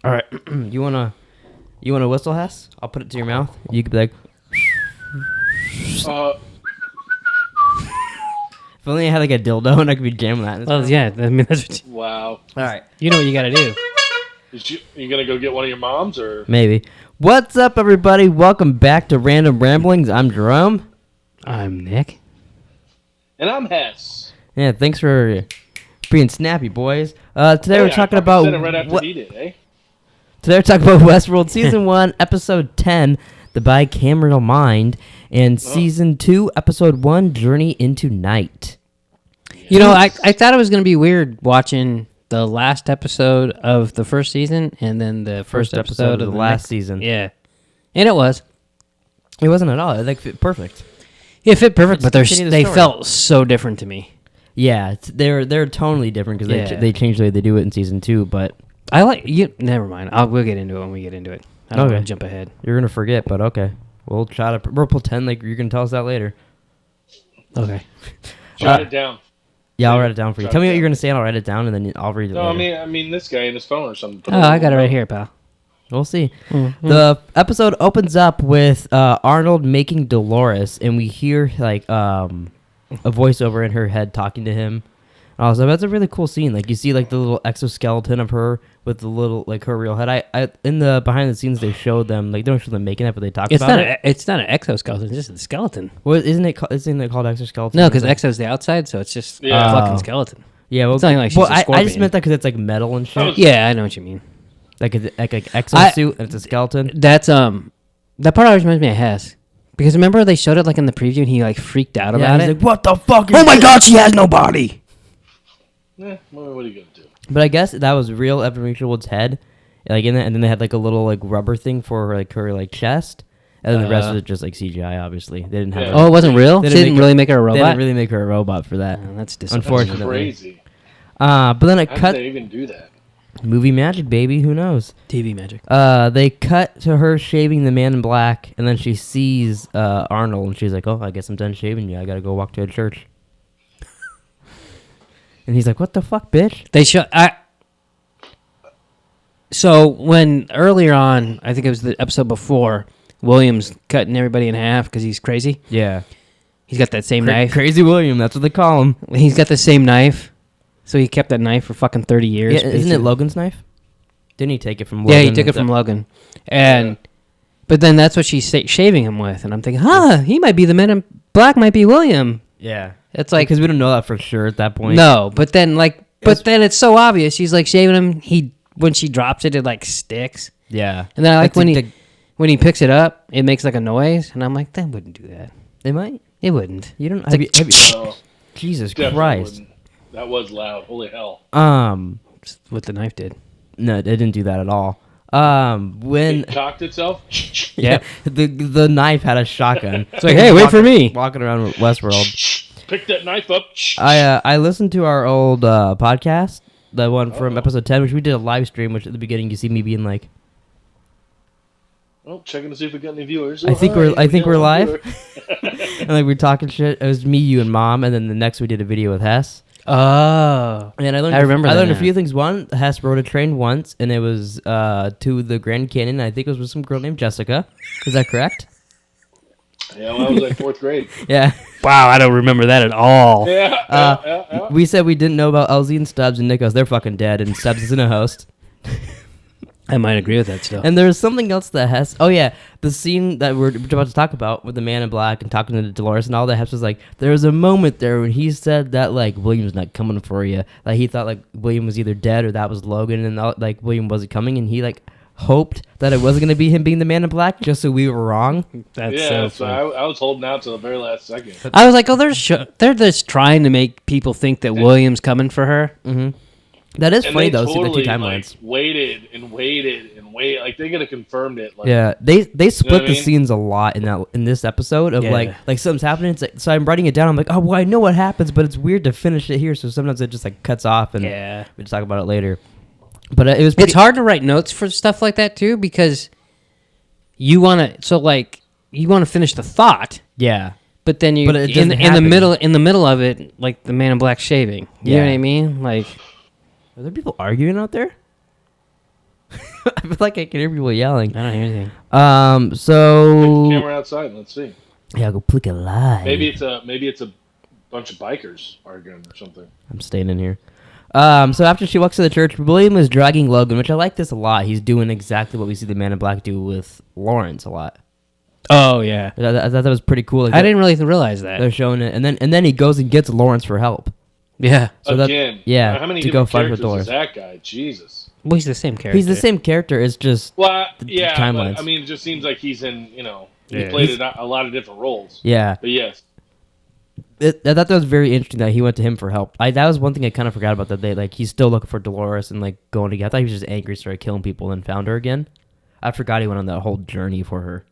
All right. You wanna whistle, Hess? I'll put it to your mouth. You could be like. If only I had like a dildo and I could be jamming that. Well, yeah. I mean, that's what Wow. All right. you know what you got to do. You gonna go get one of your moms or? Maybe. What's up, everybody? Welcome back to Random Ramblings. I'm Jerome. I'm Nick. And I'm Hess. Yeah, thanks for being snappy, boys. Today we're talking about Said it right after he did, eh? Today we're talking about Westworld Season 1, Episode 10, The Bicameral Mind, and Season 2, Episode 1, Journey into Night. You know, I thought it was going to be weird watching the last episode of the first season and then the first episode of the last season. Yeah. And it was. It wasn't at all. It fit perfect. It fit perfect, but continue the they story. felt so different to me. Yeah, they're totally different because they changed the way they do it in Season 2, but... I like you. Never mind. We'll get into it when we get into it. I don't want to jump ahead. You're going to forget, but okay. We'll pretend like you're going to tell us that later. Okay. Jot it down. Yeah, I'll write it down for you. Tell me what you're going to say and I'll write it down and then I'll read it No, later. I mean this guy in his phone or something. Oh, I got it right here, pal. We'll see. Mm-hmm. The episode opens up with Arnold making Dolores, and we hear like a voiceover in her head talking to him. Also, that's a really cool scene. Like you see like the little exoskeleton of her with the little like her real head. I in the behind the scenes they showed them like they don't show them making it, but they talk about it. It's not an exoskeleton. It's just a skeleton. Well, isn't it called exoskeleton? No, because exo's the outside, so it's just a fucking skeleton. Yeah, well, It's not like she's a I scorpion. just meant that because it's like metal and shit. Yeah, I know what you mean. Like exosuit and it's a skeleton. That's that part always reminds me of Hess. Because remember they showed it like in the preview and he like freaked out about he's it. like, what the fuck? Oh my god, she has no body. What are you gonna do? But I guess that was real Evan Rachelwood's head, like in it, and then they had like a little like rubber thing for like her like chest, and then the rest of it just like CGI. Obviously, they didn't have. Yeah. Oh, it wasn't real. They They didn't really make her a robot. They didn't really make her a robot for that. Oh, that's disappointing. Unfortunately, That's crazy. But then it How cut did they even do that? movie magic, baby. Who knows? TV magic. They cut to her shaving the man in black, and then she sees Arnold, and she's like, "Oh, I guess I'm done shaving you. I gotta go walk to a church." And he's like, "What the fuck, bitch?" They show. So when earlier on, I think it was the episode before, William's cutting everybody in half because he's crazy. Yeah, He's got that same knife. Crazy William. That's what they call him. He's got the same knife. So he kept that knife for fucking 30 years. Yeah, isn't it basically. Logan's knife? Didn't he take it from Logan? Yeah, he took it from Logan. And but then that's what she's shaving him with, and I'm thinking, he might be the man in black, might be William. Yeah. It's like Because we don't know that for sure at that point. no, but then then it's so obvious. She's like shaving him. When she drops it, it like sticks. Yeah. And then I like That's when he picks it up, it makes like a noise, and I'm like, that wouldn't do that. It might. It wouldn't. You don't. It's Have like, you, Oh, Jesus definitely Christ. wouldn't. That was loud. Holy hell. Just what the knife did. No, it didn't do that at all. When It cocked itself. yeah, the knife had a shotgun. It's like, hey, wait for me. Walking around with Westworld. Pick that knife up. I listened to our old podcast, the one from episode 10, which we did a live stream. Which at the beginning you see me being like, Oh, checking to see if we got any viewers. I think hi, we're got live. one viewer. and like we're talking shit. It was me, you, and Mom, and then the next we did a video with Hess. Oh. And I learned. I remember I learned that a few things. One, Hess rode a train once, and it was to the Grand Canyon. I think it was with some girl named Jessica. Is that correct? Yeah, well, I was like 4th grade. Yeah. Wow, I don't remember that at all. Yeah. We said we didn't know about LZ and Stubbs, and Nick goes, they're fucking dead, and Stubbs isn't a host. I might agree with that still. And there's something else that Hess... Oh, yeah. The scene that we're about to talk about with the man in black and talking to Dolores and all that, Hess was like, there was a moment there when he said that, like, William's not coming for you. Like, he thought, like, William was either dead or that was Logan, and, like, William wasn't coming, and he, like, hoped that it wasn't going to be him being the man in black just so we were wrong. That's Yeah, so so funny. I was holding out to the very last second. I was like, oh, they're just trying to make people think that William's coming for her. Mm-hmm. That is And funny, they though, see the two totally, timelines. like, waited and waited and waited. Like, they could have confirmed it. Like, Yeah, they split what I the mean? scenes a lot in this episode of Yeah. like something's happening. It's like, so I'm writing it down. I'm like, oh well, I know what happens, but it's weird to finish it here. So sometimes it just like cuts off, and Yeah. we just talk about it later. But it was It's hard to write notes for stuff like that too because you want to finish the thought, Yeah, but then you But it in doesn't the happen. middle of it, like the man in black shaving. You know Yeah. what I mean? Like are there people arguing out there? I feel like I can hear people yelling. I don't hear anything. Take the So camera outside and let's see. yeah, go Pleeka live. Maybe it's a bunch of bikers arguing or something. I'm staying in here. So after she walks to the church, William is dragging Logan, which I like this a lot. He's doing exactly what we see the Man in Black do with Lawrence a lot. Oh yeah, I thought that was pretty cool. Like, I didn't really realize that. they're showing it, and then he goes and gets Lawrence for help. Yeah, So Again, yeah, how many to go different fight with characters is Dolores. that guy? Jesus. well, he's the same character. He's the same character. It's just Well, The yeah, timelines. but, I mean, it just seems like he's in, he Yeah. played a lot of different roles. yeah. But yes, I thought that was very interesting that he went to him for help. That was one thing I kind of forgot about that day. Like he's still looking for Dolores and like going to get. I thought he was just angry, started killing people, and found her again. I forgot he went on that whole journey for her.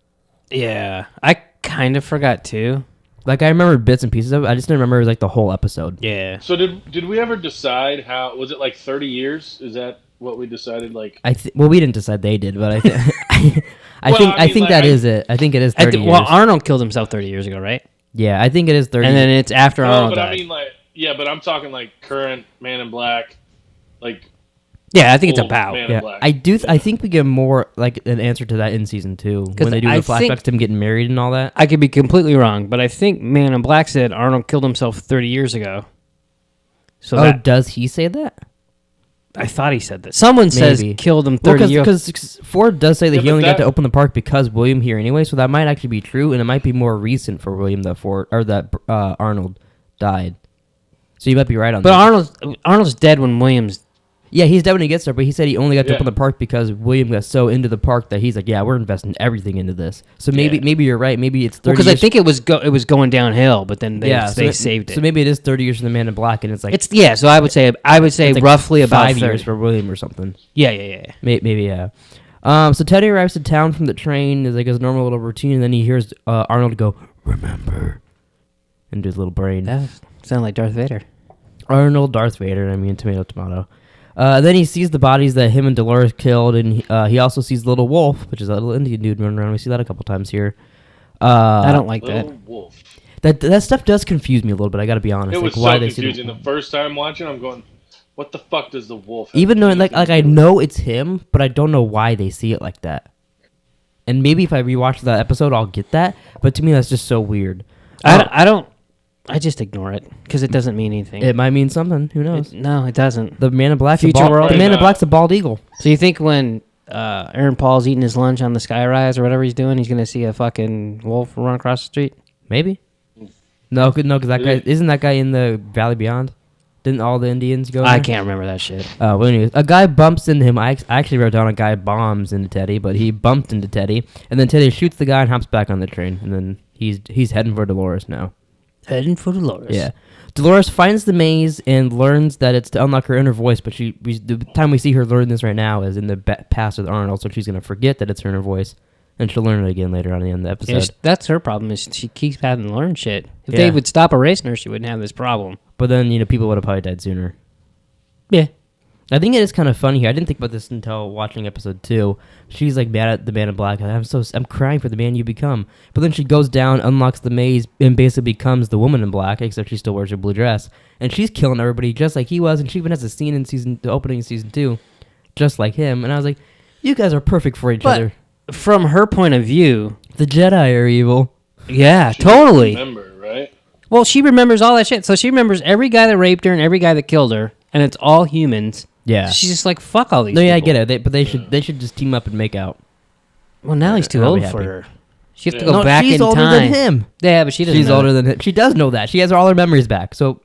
Yeah, I kind of forgot too. Like I remember bits and pieces of it. I just didn't remember like the whole episode. Yeah, so did we ever decide how, was it like 30 years? Is that what we decided? Like, Well, we didn't decide they did, but I think Well, I think that is it. I think it is 30 years. well, Arnold killed himself 30 years ago, right? Yeah, I think it is 30. And then it's after no, Arnold but died. I mean, like, yeah, but I'm talking like current Man in Black, like, Yeah, I think it's old about. Man in yeah, Black. I do. I think we get more like an answer to that in season 2 when they do the I flashbacks think- to him getting married and all that. I could be completely wrong, but I think Man in Black said Arnold killed himself 30 years ago. So that, Does he say that? I thought he said that. Someone says Maybe. killed him Well, 30 years. because Ford does say that Yeah, he but only got that- to open the park because William here anyway, so that might actually be true, and it might be more recent for William that Arnold died. So you might be right on But that. Arnold's dead when Williams. Yeah, he's dead when he gets there, but he said he only got to Yeah. open the park because William got so into the park that he's like, yeah, we're investing everything into this. So maybe you're right. Maybe it's 30 Because I years. think it was going downhill, but then they saved it. So maybe it is 30 years from the Man in Black, and it's like It's yeah. So I would say it's like roughly about 5 30 years for William or something. Yeah. Maybe yeah. So Teddy arrives to town from the train, is like his normal little routine, and then he hears Arnold go, "Remember," into his little brain. That sounded like Darth Vader. Arnold, Darth Vader. I mean, tomato. Then he sees the bodies that him and Dolores killed, and he also sees Little Wolf, which is a little Indian dude running around. We see that a couple times here. I don't like that. Little Wolf. That stuff does confuse me a little bit. I got to be honest. It was like, why so they see confusing. The first time watching, I'm going, what the fuck does the wolf have even to though do like with I it? know it's him, but I don't know why they see it like that. And maybe if I rewatch that episode, I'll get that. But to me, that's just so weird. I don't. I just ignore it because it doesn't mean anything. It might mean something. Who knows? No, it doesn't. The Man in Black, Future world? the Man in Right. Black's a bald eagle. So you think when Aaron Paul's eating his lunch on the skyrise or whatever he's doing, he's gonna see a fucking wolf run across the street? Maybe. No, because that guy isn't that guy in the Valley Beyond. Didn't all the Indians go? I there? can't remember that shit. Well, anyways, a guy bumps into him. I actually wrote down a guy bombs into Teddy, but he bumped into Teddy, and then Teddy shoots the guy and hops back on the train, and then he's heading for Dolores now. Heading for Dolores. Yeah. Dolores finds the maze and learns that it's to unlock her inner voice, but the time we see her learn this right now is in the past with Arnold, so she's going to forget that it's her inner voice, and she'll learn it again later on in the end of the episode. That's her problem. Is she keeps having to learn shit. If Yeah. they would stop erasing her, she wouldn't have this problem. But then, people would have probably died sooner. Yeah. I think it is kind of funny here. I didn't think about this until watching episode 2. She's like mad at the Man in Black. I'm crying for the man you become. But then she goes down, unlocks the maze, and basically becomes the Woman in Black, except she still wears her blue dress. And she's killing everybody just like he was. And she even has a scene in the opening of season 2, just like him. And I was like, you guys are perfect for each other. From her point of view, The Jedi are evil. yeah, She doesn't totally. Remember, right? Well, she remembers all that shit. So she remembers every guy that raped her and every guy that killed her, and it's all humans. Yeah. She's just like, fuck all these No, yeah, I people. get it. But they should just team up and make out. Well, now he's too I'll be old for happy. her. She has to Yeah. go No, back she's in older time. than him. Yeah, but she doesn't. She's know older that. than him. She does know that. She has all her memories back. So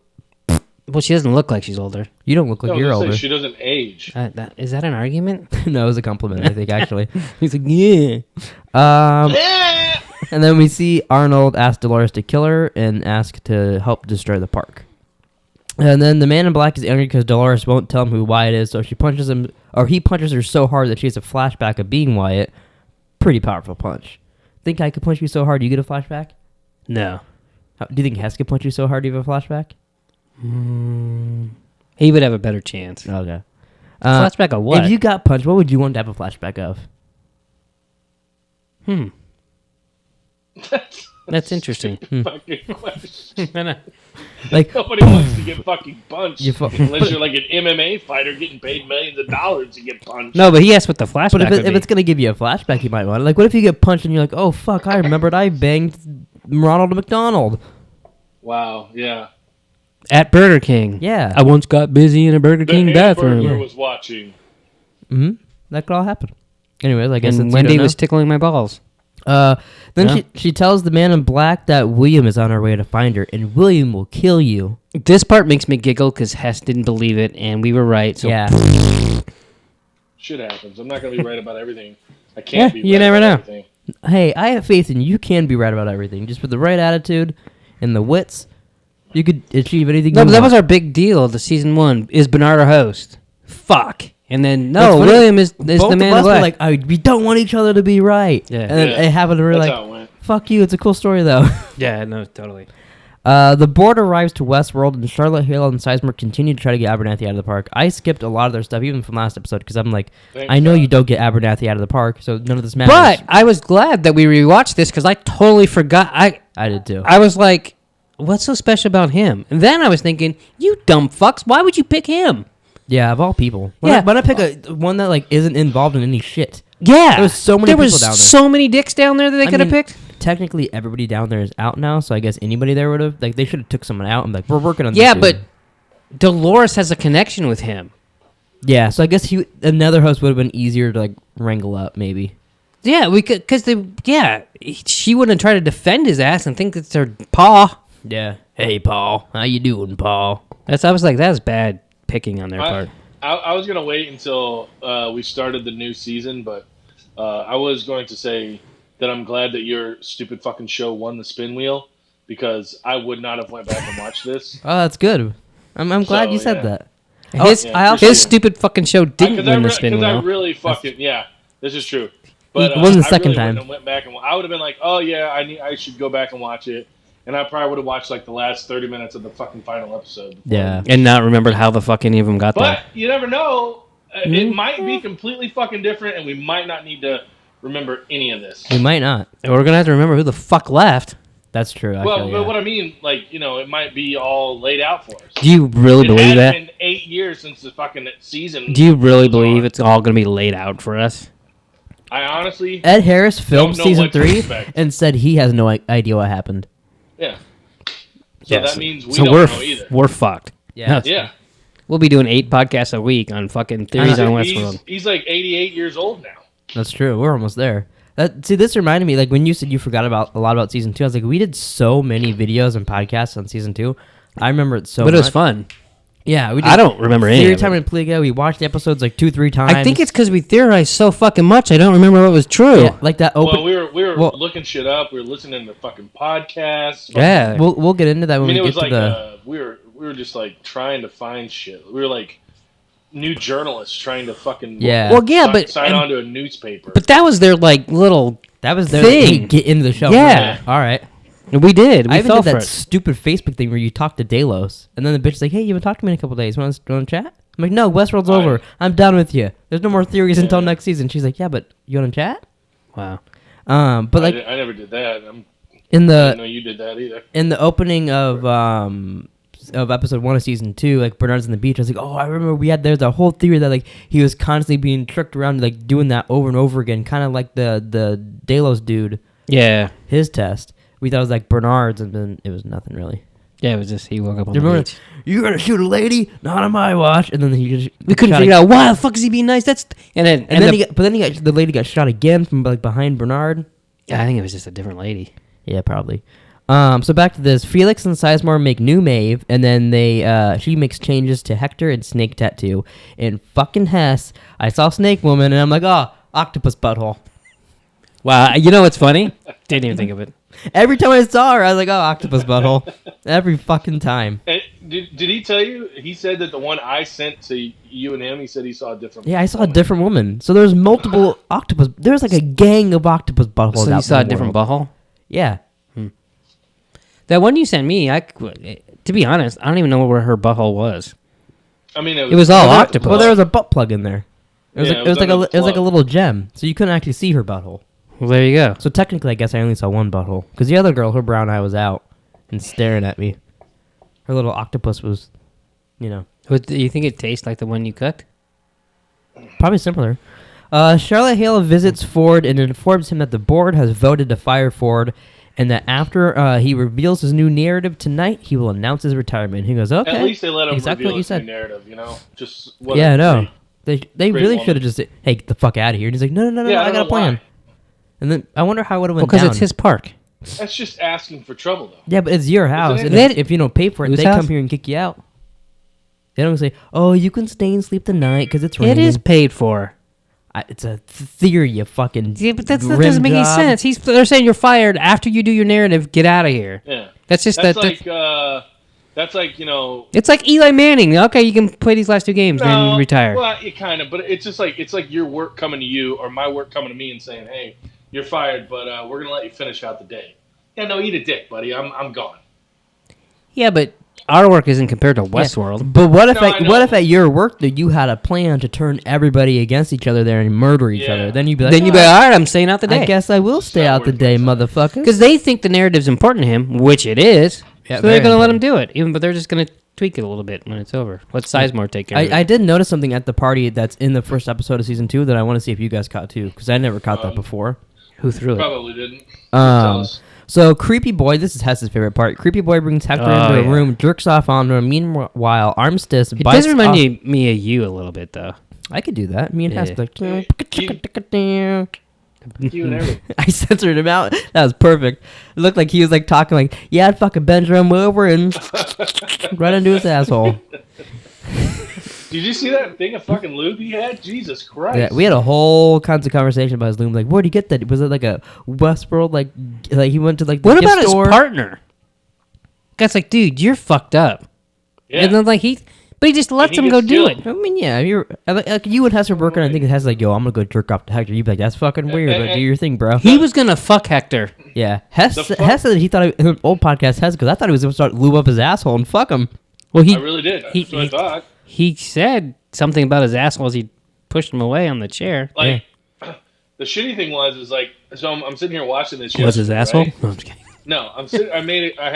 Well, she doesn't look like she's older. you don't look like No, you're let's say older. she doesn't age. Is that an argument? No, it was a compliment, I think, actually. He's like, yeah. And then we see Arnold ask Dolores to kill her and ask to help destroy the park. And then the Man in Black is angry because Dolores won't tell him who Wyatt is, so she punches him, or he punches her so hard that she has a flashback of being Wyatt. Pretty powerful punch. Think I could punch you so hard you get a flashback? No. Do you think Hess could punch you so hard you have a flashback? He would have a better chance. Okay. Flashback of what? If you got punched, what would you want to have a flashback of? That's interesting. Fucking question. Like, Nobody wants to get fucking punched You unless you're like an MMA fighter getting paid millions of dollars to get punched. No, but he asked what the flashback but if would be. it's gonna give you a flashback, you might want it. Like, what if you get punched and you're like, oh fuck, I remembered I banged Ronald McDonald. Wow, yeah. At Burger King. Yeah. I once got busy in a Burger King The bathroom. Hamburglar was watching. That could all happen. Anyways, I guess And it's Wendy was tickling my balls. Then Yeah. she tells the man in black that William is on her way to find her, and William will kill you. This part makes me giggle because Hess didn't believe it, and we were right. So Yeah. Shit happens. I'm not going to be right about everything. I can't be you right never about know. everything. Hey, I have faith in you. You can be right about everything. Just with the right attitude and the wits, you could achieve anything. No, you but that want. was our big deal. The season 1 is Bernard our host. Fuck. And then That's funny. William is Both the man of in us were black. like, we don't want each other to be right. Yeah. And then Yeah. it happened to her That's like, how it went. fuck you. It's a cool story though. Yeah, no, totally. The board arrives to Westworld, and Charlotte Hale and Sizemore continue to try to get Abernathy out of the park. I skipped a lot of their stuff, even from last episode, because I'm like, Thank I know God. you don't get Abernathy out of the park, so none of this matters. But I was glad that we rewatched this because I totally forgot. I did too. I was like, what's so special about him? And then I was thinking, you dumb fucks, why would you pick him? Yeah, of all people. Yeah. When I pick one that like isn't involved in any shit. Yeah. There was so many There people was down there. so many dicks down there that they could have mean, picked. Technically, everybody down there is out now, so I guess anybody there would have like they should have took someone out and like we're working on. Yeah, this but dude. Dolores has a connection with him. Yeah, so I guess another host would have been easier to like wrangle up, maybe. Yeah, we could, because she wouldn't try to defend his ass and think it's her paw. Yeah. Hey, Paul, how you doing, Paul? I was like, that's bad picking on their part. I was going to wait until we started the new season, but I was going to say that I'm glad that your stupid fucking show won the spin wheel because I would not have went back and watched this. Oh, that's good. I'm glad you said yeah. that. His, I also- his stupid fucking show didn't win the spin Because I wheel. really fucking this is true. But It wasn't the I second really time. wouldn't have went back and I would have been like, oh yeah, I should go back and watch it, and I probably would have watched like the last 30 minutes of the fucking final episode. Yeah. And not remembered how the fuck any of them got But there. you never know. It might be completely fucking different, and we might not need to remember any of this. We might not. And we're gonna have to remember who the fuck left. That's true. Well, Actually, but yeah. what I mean, like, it might be all laid out for us. Do you really It believe has that? been 8 years since the fucking season. Do you really was believe on. it's all gonna be laid out for us? I honestly, Ed Harris filmed Don't know season what to 3 expect. and said he has no idea what happened. yeah. So that means we so don't we're know either. we're fucked. Yeah. Yeah. We'll be doing 8 podcasts a week on fucking theories on Westworld. He's like 88 years old now. That's true. We're almost there. See, this reminded me, like, when you said you forgot a lot about season 2, I was like, we did so many videos and podcasts on season 2. I remember it so much. But it was fun. Yeah, we did. I don't remember any Theory of time it. in Pleeka. We watched the episodes like 2-3 times. I think it's because we theorized so fucking much. I don't remember what was true. yeah, like that open. Well, we were well- looking shit up. We were listening to fucking podcasts. Yeah. We'll get into that I when mean, it we was get to like the. we were just like trying to find shit. We were like new journalists trying to fucking Yeah. Well, yeah, but sign on to a newspaper. but that was their like little. That was their thing. hey, get into the show. Yeah. All right. We did. We I even fell did for that it. stupid Facebook thing where you talk to Delos, and then the bitch is like, "Hey, you haven't talked to me in a couple days. Want to chat?" I'm like, "No, Westworld's over. I'm done with you. There's no more theories until next season." She's like, "Yeah, but you want to chat?" Wow. But like I never did that. I in didn't the know you did that either. in the opening of episode 1 of season 2, like Bernard's on the beach. I was like, "Oh, I remember there's a whole theory that like he was constantly being tricked around, like doing that over and over again, kind of like the Delos dude, Yeah. his test." We thought it was like Bernard's, and then it was nothing really. Yeah, it was just he woke up on You the remember? beach. You're gonna shoot a lady, not on my watch, and then he just We couldn't shot figure out why the fuck is he being nice. That's and then And then the lady got shot again from like behind Bernard. I think it was just a different lady. Yeah, probably. So back to this. Felix and Sizemore make new Maeve, and then she makes changes to Hector and Snake Tattoo. And fucking Hess, I saw Snake Woman, and I'm like, oh, octopus butthole. Wow, you know what's funny? Didn't even think of it. Every time I saw her, I was like, oh, octopus butthole. Every fucking time. And did he tell you? He said that the one I sent to you and him, he said he saw a different. Yeah, I saw a different woman. So there's multiple octopus. There's like a gang of octopus buttholes. So you out saw in a the different world. butthole? Yeah. That one you sent me, to be honest, I don't even know where her butthole was. I mean, It was all Well, there- octopus. Well, there was a butt plug in there. It was Yeah, like it was under the it was like a plug. little gem, so you couldn't actually see her butthole. Well, there you go. So technically, I guess I only saw one butthole. Because the other girl, her brown eye was out and staring at me. Her little octopus was, What, do you think it tastes like the one you cooked? probably similar. Charlotte Hale visits Ford and informs him that the board has voted to fire Ford, and that after he reveals his new narrative tonight, he will announce his retirement. He goes, okay. At least they let him exactly reveal what you his new said. narrative, Just Yeah, I know. They Great really woman. should have just said, hey, get the fuck out of here. And he's like, no, Yeah, I got a plan. why. And then I wonder how it would have went Because down. it's his park. That's just asking for trouble, though. Yeah, but it's your house. Isn't And it? if you don't pay for it, Whose they house? come here and kick you out. They don't say, oh, you can stay and sleep the night because it's raining. It is paid for. It's a theory, you fucking Yeah, but that rim doesn't make any job. sense. They're saying you're fired after you do your narrative. Get out of here. Yeah. That's just That's that. that's like, It's like Eli Manning. Okay, you can play these last 2 games, then retire. Well, it kind of, but it's just like your work coming to you or my work coming to me and saying, "Hey, you're fired, but we're gonna let you finish out the day." Yeah, no, eat a dick, buddy. I'm gone. Yeah, but our work isn't compared to Westworld. But what if No, I know. what if at your work that you had a plan to turn everybody against each other there and murder each Yeah. other? Then you'd be like, Then you'd be like, all right, I'm staying out the I day. guess I will stay That out the works day, like that. motherfucker. Because they think the narrative's important to him, which it is. Yeah, So they're very going to let important. him do it. But they're just going to tweak it a little bit when it's over. Let Sizemore take care of it. I did notice something at the party that's in the first episode of season 2 that I want to see if you guys caught too, because I never caught that before. Who threw it? Probably didn't. Tell us. So Creepy Boy, this is Hess's favorite part. Creepy Boy brings Hector into a room, jerks off onto him. Meanwhile, Armistice It bites does remind off- me of you a little bit, though. I could do that. Me and Hess Yeah. like. You and everything. I censored him out. That was perfect. It looked like he was like talking like, yeah, I'd fucking bend him over and right into his asshole. Did you see that thing of fucking lube he had? Jesus Christ. Yeah, we had a whole kinds of conversation about his loom. Like, where'd he get that? Was it like a Westworld? Like he went to like the What gift about store? his partner? Guy's like, dude, you're fucked up. Yeah. And then but he just lets he him go gets do killed. it. I mean, yeah, you're like you and Hess are working. I think Hess like, yo, I'm gonna go jerk off to Hector. You'd be like, that's fucking weird, but do your thing, bro. He was going to fuck Hector. Yeah, Hess The fuck? said that he thought in an old podcast Hess because I thought he was gonna start lube up his asshole and fuck him. Well, I really did. That's what I thought. He said something about his asshole as he pushed him away on the chair. Like, the shitty thing is like, so I'm sitting here watching this. Was his yesterday, asshole? right? No, I'm just kidding. No, I'm sitting. I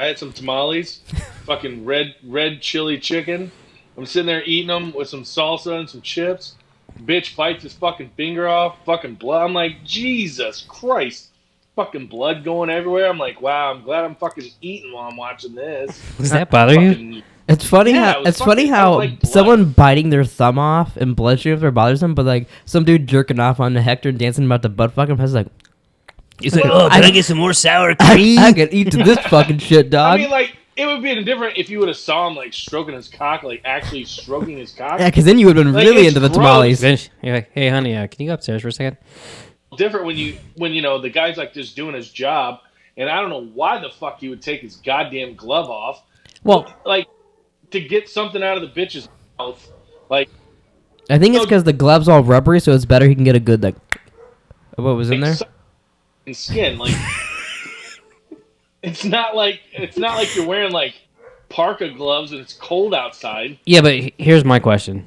had some tamales, fucking red chili chicken. I'm sitting there eating them with some salsa and some chips. Bitch bites his fucking finger off. Fucking blood. I'm like, Jesus Christ. Fucking blood going everywhere. I'm like, wow, I'm glad I'm fucking eating while I'm watching this. Does that bother you? Fucking- It's funny Yeah, how it was it's funny fucking- I how like blood. someone biting their thumb off and blood streams or bothers them, but like some dude jerking off on Hector and dancing about the butt fucking Hess is like, He's like, Well, oh, can I get some more sour I cream? can eat to this fucking shit, dog. I mean, like, it would be different if you would have saw him, like, stroking his cock, like, actually stroking his cock. Yeah, because then you would have been Like, really it's into the gross. tamales. Then you're like, hey, honey, can you go upstairs for a second? Different when the guy's, like, just doing his job, and I don't know why the fuck he would take his goddamn glove off. Well, Like, to get something out of the bitch's mouth. Like, I think it's because the glove's all rubbery, so it's better he can get a good like. What was in there? and skin. Like, it's not like you're wearing, like, parka gloves and it's cold outside. yeah, but here's my question.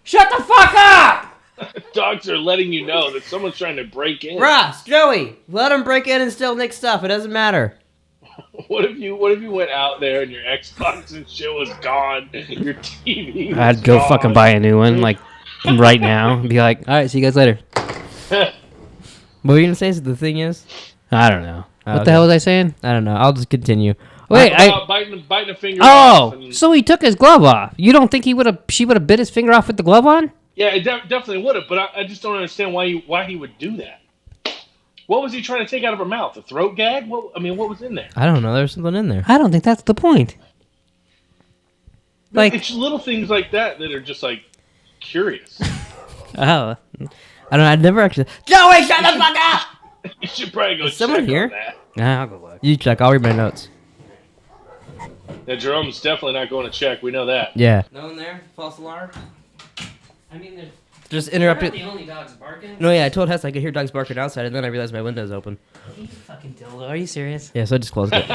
Shut the fuck up! Dogs are letting you know that someone's trying to break in. Ross, Joey, let him break in and steal Nick's stuff. It doesn't matter. What if you went out there and your Xbox and shit was gone? Your TV was I'd go gone. fucking buy a new one, like, right now. And be like, all right, see you guys later. What were you gonna say? The thing is, I don't know. What Okay. the hell was I saying? I don't know. I'll just continue. Wait, About biting a finger off. Oh, And, so he took his glove off. You don't think she would have bit his finger off with the glove on? yeah, it definitely would have, but I just don't understand why he would do that. What was he trying to take out of her mouth? A throat gag? What was in there? I don't know. There's something in there. I don't think that's the point. Like, It's little things like that are just, like, curious. oh, I don't know. I'd never actually. Joey, shut the fuck up! You should probably go Is someone check here? on that. nah, I'll go look. You check. I'll read my notes. Yeah, Jerome's definitely not going to check. We know that. Yeah. No one there? False alarm? I mean, there's Just interrupted. only dogs barking. No, yeah. I told Hess I could hear dogs barking outside, and then I realized my window's open. You fucking dildo. Are you serious? Yeah, so I just closed it.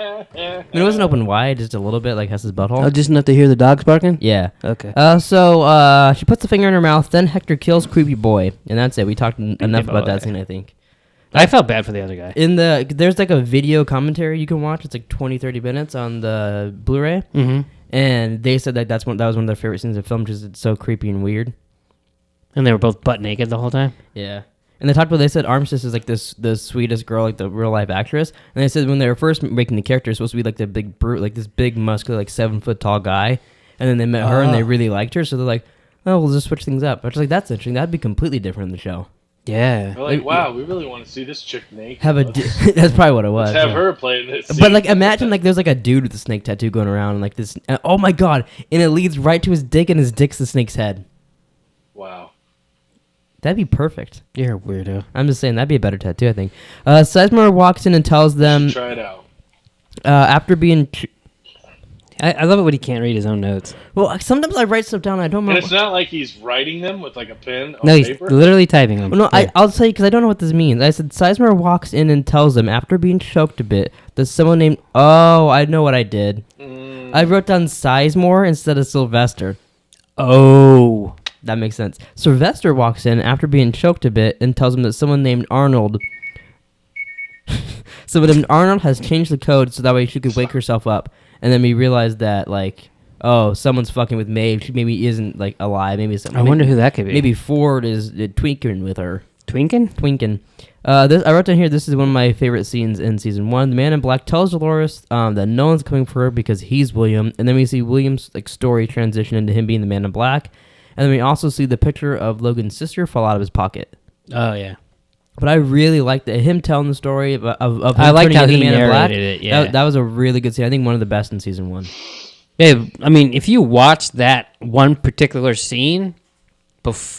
I mean, it wasn't open wide, just a little bit, like Hess's butthole. Oh, just enough to hear the dogs barking? Yeah. Okay. So she puts the finger in her mouth. Then Hector kills creepy boy, and that's it. We talked enough about that scene, I think. I felt bad for the other guy. There's like a video commentary you can watch. It's like 20-30 minutes on the Blu-ray, and they said that that was one of their favorite scenes of the film because it's so creepy and weird. And they were both butt naked the whole time? Yeah. And they said Armistice is like the sweetest girl, like the real life actress. And they said when they were first making the character, it's supposed to be like the big brute, like this big muscular, like 7-foot tall guy. And then they met her and they really liked her, so they're like, oh, we'll just switch things up. I was like, that's interesting. That'd be completely different in the show. Yeah. They're like, wow, we really want to see this chick naked. That's probably what it was. Let's have her play in this scene. But like, imagine like there's like a dude with a snake tattoo going around, and like this. Oh my god! And it leads right to his dick, and his dick's the snake's head. Wow. That'd be perfect. You're a weirdo. I'm just saying that'd be a better tattoo, I think. Sizemore walks in and tells them. Try it out. After being. I love it when he can't read his own notes. Well, sometimes I write stuff down. And I don't And remember. it's not like he's writing them with like a pen on No, he's paper. literally typing them. Well, no, I'll tell you because I don't know what this means. I said Sizemore walks in and tells them after being choked a bit that someone named. Oh, I know what I did. I wrote down Sizemore instead of Sylvester. Oh. That makes sense. Sylvester walks in after being choked a bit and tells him that someone named Arnold. Someone named Arnold has changed the code so that way she could wake herself up. And then we realized that like, oh, someone's fucking with Maeve. She maybe isn't like alive. Maybe something. I wonder who that could be. Maybe Ford is twinking with her. Twinking? I wrote down here. This is one of my favorite scenes in season 1. The Man in Black tells Dolores that no one's coming for her because he's William, and then we see William's like story transition into him being the Man in Black, and then we also see the picture of Logan's sister fall out of his pocket. Oh yeah. But I really liked him telling the story of him I liked turning how into he the Man in Black. narrated it. Yeah. That was a really good scene. I think one of the best in season 1. Yeah, I mean, if you watch that one particular scene,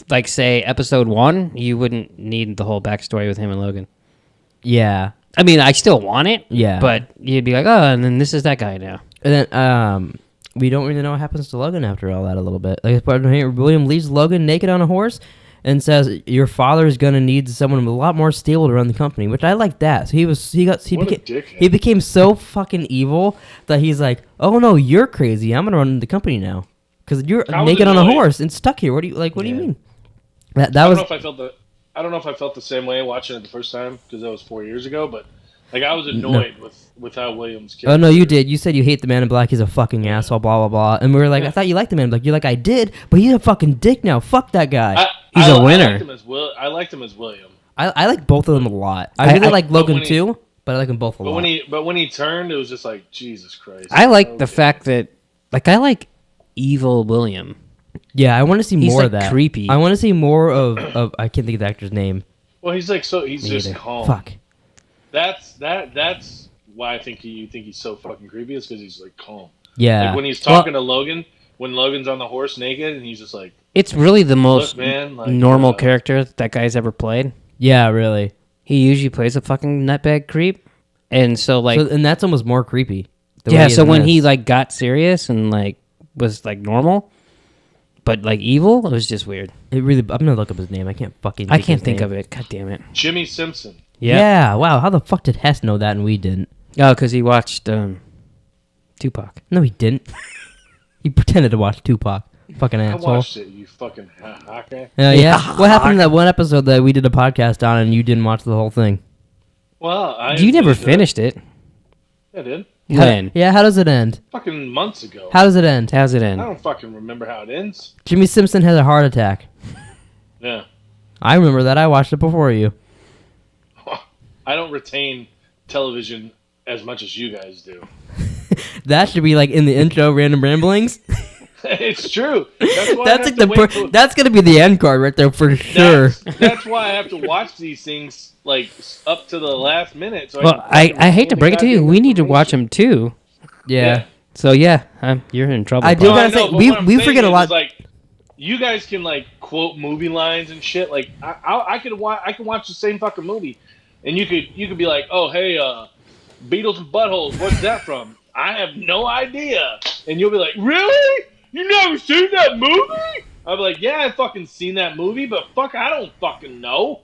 like say episode 1, you wouldn't need the whole backstory with him and Logan. Yeah. I mean, I still want it. Yeah. But you'd be like, oh, and then this is that guy now. And then we don't really know what happens to Logan after all that a little bit. Like William leaves Logan naked on a horse and says, "Your father is gonna need someone a lot more stable to run the company," which I like that. So he became so fucking evil that he's like, "Oh no, you're crazy. I'm gonna run the company now because you're naked on a horse and stuck here. What do you like? What do you mean?" I don't know if I felt the same way watching it the first time because that was 4 years ago, but like I was annoyed with how Williams. Oh no, you did. You said you hate the Man in Black. He's a fucking asshole. Blah blah blah. And we were like, I thought you liked the Man in Black. You're like, I did, but he's a fucking dick now. Fuck that guy. He's a winner. I liked him as William. I like both of them a lot. I really like Logan too, but I like them both a lot. But when he turned, it was just like Jesus Christ. I like the fact that, like, I like evil William. Yeah, I want to see more of that. Creepy. I want to see more of I can't think of the actor's name. Well, he's like he's just calm. Fuck. That's why I think you think he's so fucking creepy is because he's like calm. Yeah. Like when he's talking to Logan, when Logan's on the horse naked, and he's just like. It's really the most like, normal character that guy's ever played. Yeah, really. He usually plays a fucking nutbag creep, and and that's almost more creepy. Yeah, so when he like got serious and like was like normal, but like evil, it was just weird. It really. I'm gonna look up his name. I can't think of it. God damn it. Jimmy Simpson. Yeah. Wow. How the fuck did Hess know that and we didn't? Oh, because he watched Tupac. No, he didn't. He pretended to watch Tupac. Fucking asshole. I watched it, you fucking hacker. Yeah. What happened in that one episode that we did a podcast on and you didn't watch the whole thing? Well, you never finished it. Yeah, I did. When? How does it end? Fucking months ago. How does it end? How's it end? I don't fucking remember how it ends. Jimmy Simpson has a heart attack. Yeah. I remember that. I watched it before you. I don't retain television as much as you guys do. That should be like in the intro, random ramblings. It's true. That's why that's like that's gonna be the end card right there for sure. That's why I have to watch these things like up to the last minute. So I hate to break it to you, we need to watch them too. Yeah. So yeah, you're in trouble. I do gotta say we forget a lot. Like you guys can like quote movie lines and shit. Like I can watch the same fucking movie, and you could be like, oh hey, Beatles and Buttholes, what's that from? I have no idea, and you'll be like, really? You never seen that movie? I'll be like, yeah, I fucking seen that movie, but fuck, I don't fucking know.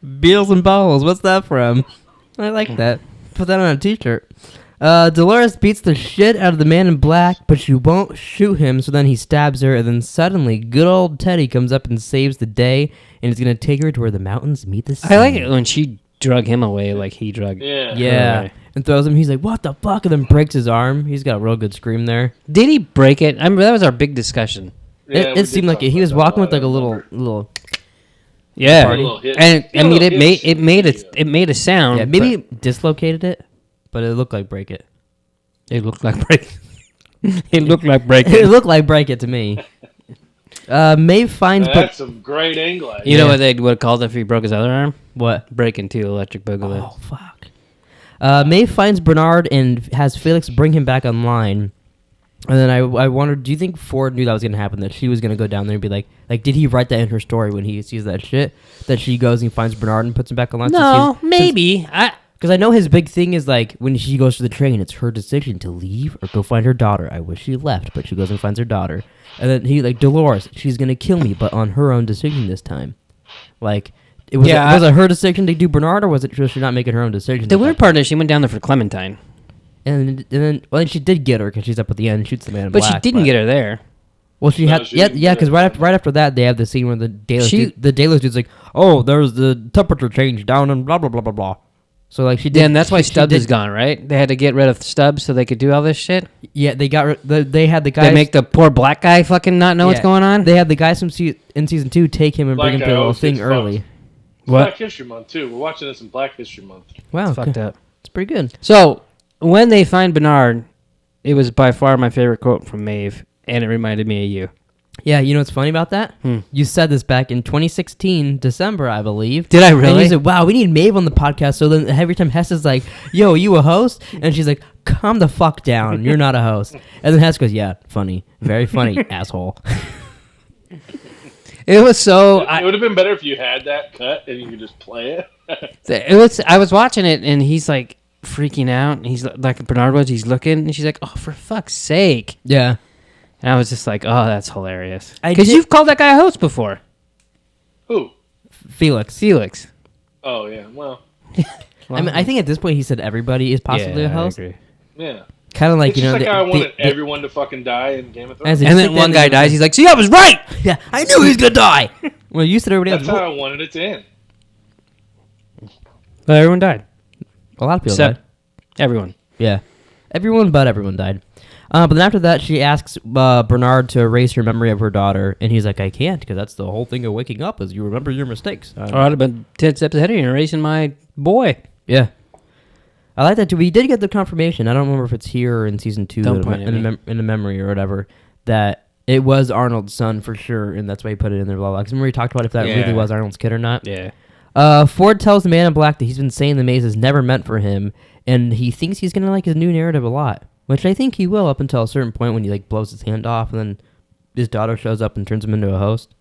Beatles and Buttholes, what's that from? I like that. put that on a t-shirt. Dolores beats the shit out of the man in black, but she won't shoot him, so then he stabs her, and then suddenly good old Teddy comes up and saves the day, and is going to take her to where the mountains meet the sea. I like it when she drug him away like he drug Yeah. Yeah, her away. and throws him. He's like, what the fuck? And then breaks his arm. He's got a real good scream there. Did he break it? I remember that was our big discussion. Yeah, we It did seemed like talk it. He about was that walking with lot, like a I little, remember. Yeah, Party. and I mean hits. it made a sound. yeah, maybe it dislocated it, but it looked like break it. it looked like break. It looked like breaking. It looked like break it to me. Maeve finds, That's some great angle. You know what they would have called it if he broke his other arm? what? Breaking two electric boogaloo. Oh fuck. Maeve finds Bernard and has Felix bring him back online. And then I wondered, do you think Ford knew that was gonna happen? That she was gonna go down there and be like, did he write that in her story when he sees that shit? That she goes and finds Bernard and puts him back online. No, maybe. Because I know his big thing is like when she goes to the train, it's her decision to leave or go find her daughter. I wish she left, but she goes and finds her daughter. And then he like, Dolores, she's gonna kill me, but on her own decision this time. Like, was it her decision to do Bernard, or was it just she not making her own decision? The weird part is she went down there for Clementine, And then she did get her because she's up at the end and shoots the man in but black. she didn't get her there. Well, she No, had she didn't yeah, get because her. right after that they have the scene where the Daedalus She- dude's like, oh, there's the temperature change down and blah blah blah blah blah. So like she did. Then that's why she Stubbs did- is gone, right? They had to get rid of Stubbs so they could do all this shit. Yeah, they got they had the guys. They make the poor black guy fucking not know what's yeah, going on. They had the guys from in season 2 take him and Black bring him guy to the little always thing gets early. fucked. What? Black History Month too. We're watching this in Black History Month. Wow, Fucked up. it's pretty good. So when they find Bernard, it was by far my favorite quote from Maeve, and it reminded me of you. Yeah, you know what's funny about that? Hmm. You said this back in 2016 December, I believe. Did I And really? you said, wow, we need Maeve on the podcast. So then every time Hess is like, yo, you a host? And she's like, calm the fuck down. You're not a host. And then Hess goes, yeah, funny. Very funny, asshole. It was so. It would have been better if you had that cut and you could just play it. It was. I was watching it, and he's like freaking out. And he's like Bernard was. He's looking, and she's like, "Oh, for fuck's sake!" Yeah. And I was just like, "Oh, that's hilarious." I Because did- you've called that guy a host before, Who? Felix. Felix. Oh yeah. Well, I mean, I think at this point he said everybody is possibly a host. I agree. yeah. Kind of like, It's you just know, like how I wanted the- everyone to fucking die in Game of Thrones. as And you then sit one there guy and- dies. He's like, "See, I was right." Yeah, I knew he was going to die. Well, you said everybody That's else. how I wanted it to end. But everyone died. A lot of people Except died. everyone. Yeah. Everyone but everyone died. But then after that, she asks Bernard to erase her memory of her daughter, and he's like, I can't, because that's the whole thing of waking up, is you remember your mistakes. Or I'd have been 10 steps ahead of you and erasing my boy. Yeah. I like that, too. We did get the confirmation. I don't remember if it's here or in season 2 Don't point at me. in the memory or whatever, that it was Arnold's son for sure, and that's why he put it in there. Blah, blah. Because remember we talked about if that really Yeah. was Arnold's kid or not. Yeah. Ford tells the man in black that he's been saying the maze is never meant for him, and he thinks he's gonna like his new narrative a lot, which I think he will up until a certain point when he like blows his hand off, and then his daughter shows up and turns him into a host.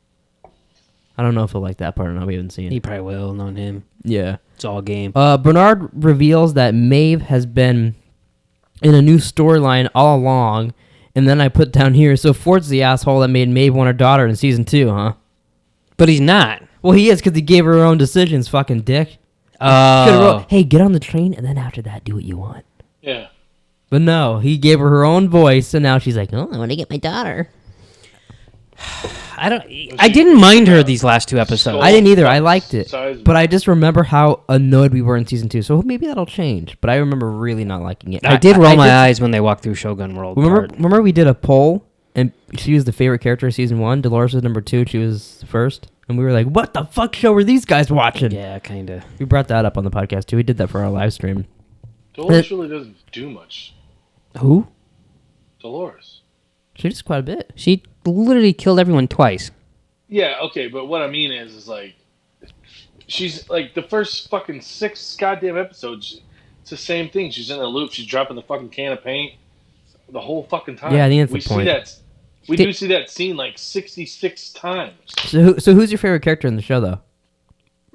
I don't know if he'll like that part or not. We haven't seen He it. probably will, knowing him. Yeah. It's all game. Bernard reveals that Maeve has been in a new storyline all along, and then I put down here, so Ford's the asshole that made Maeve want her daughter in season 2, huh? But he's not. Well, he is, because he gave her own decisions, fucking dick. Should've Oh. wrote, hey, get on the train, and then after that, do what you want. Yeah. But no, he gave her own voice, and now she's like, oh, I want to get my daughter. I didn't mind her these last 2 episodes. I didn't either. I liked it. Size- But I just remember how annoyed we were in season 2, so maybe that'll change. But I remember really not liking it. I did roll my did- eyes when they walked through Shogun World. Remember we did a poll, and she was the favorite character of season 1. Dolores was number 2. She was first. And we were like, what the fuck show were these guys watching? Yeah, kind of. We brought that up on the podcast, too. We did that for our live stream. Dolores really doesn't do much. Who? Dolores. She does quite a bit. She literally killed everyone twice. Yeah, okay, but what I mean is like, she's like the first fucking 6 goddamn episodes. It's the same thing. She's in a loop. She's dropping the fucking can of paint the whole fucking time. Yeah, I think that's we the point. See that. We do see that scene like 66 times. So who's your favorite character in the show, though?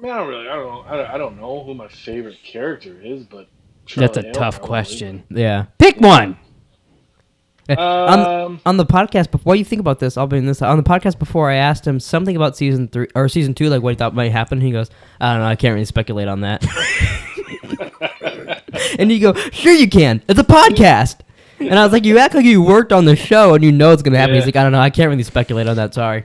I mean, I don't know who my favorite character is, but That's a Charlie tough Hale, question. Yeah. Pick one. On the podcast before, what do you think about this? I'll bring this up. On the podcast before, I asked him something about season 3 or season 2, like what he thought might happen. He goes, I don't know, I can't really speculate on that. And you go, sure you can. It's a podcast. And I was like, you act like you worked on the show and you know it's going to happen. Yeah. He's like, I don't know. I can't really speculate on that. Sorry.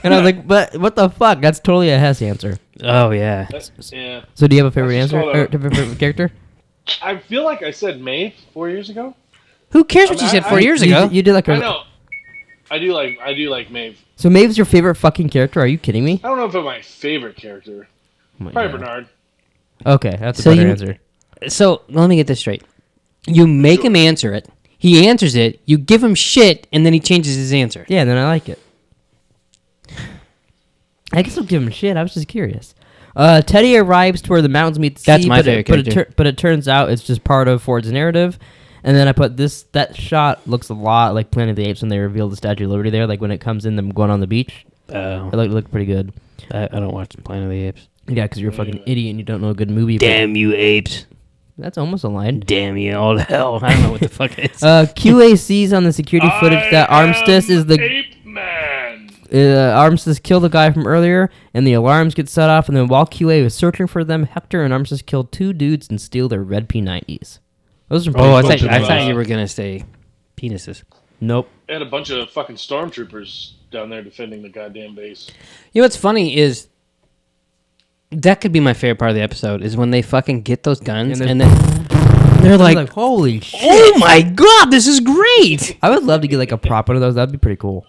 And I was like, but what the fuck? That's totally a Hess answer. Oh yeah. Yeah. So do you have a favorite That's just answer? called Or a favorite character? I feel like I said Maeve 4 years ago. Who cares what you said 4 years ago? You did like a... I know. I do like Maeve. So Maeve's your favorite fucking character? Are you kidding me? I don't know if it's my favorite character. Oh my Probably God. Bernard. Okay, that's a So better you- answer. So let me get this straight. You make him answer it. He answers it. You give him shit, and then he changes his answer. Yeah, then I like it. I guess I'll give him shit. I was just curious. Teddy arrives to where the mountains meet the sea. That's my favorite character. But it turns out it's just part of Ford's narrative. And then I put that shot looks a lot like Planet of the Apes when they reveal the Statue of Liberty there, like when it comes in them going on the beach. Oh, It looked pretty good. I don't watch Planet of the Apes. Yeah, because you're a fucking idiot and you don't know a good movie. Damn you, apes! That's almost a line. Damn you all to hell! I don't know what the fuck it is. QA sees on the security footage that Armistice is the... Ape Man. Armistice killed the guy from earlier, and the alarms get set off, and then while QA was searching for them, Hector and Armistice kill 2 dudes and steal their red P90s. Those are Oh, I pretty cool. thought you were gonna say penises. Nope. They had a bunch of fucking stormtroopers down there defending the goddamn base. You know what's funny is that could be my favorite part of the episode is when they fucking get those guns And and then they're I was like, like, holy shit. "Oh my god, this is great!" I would love to get like a prop one of those. That'd be pretty cool.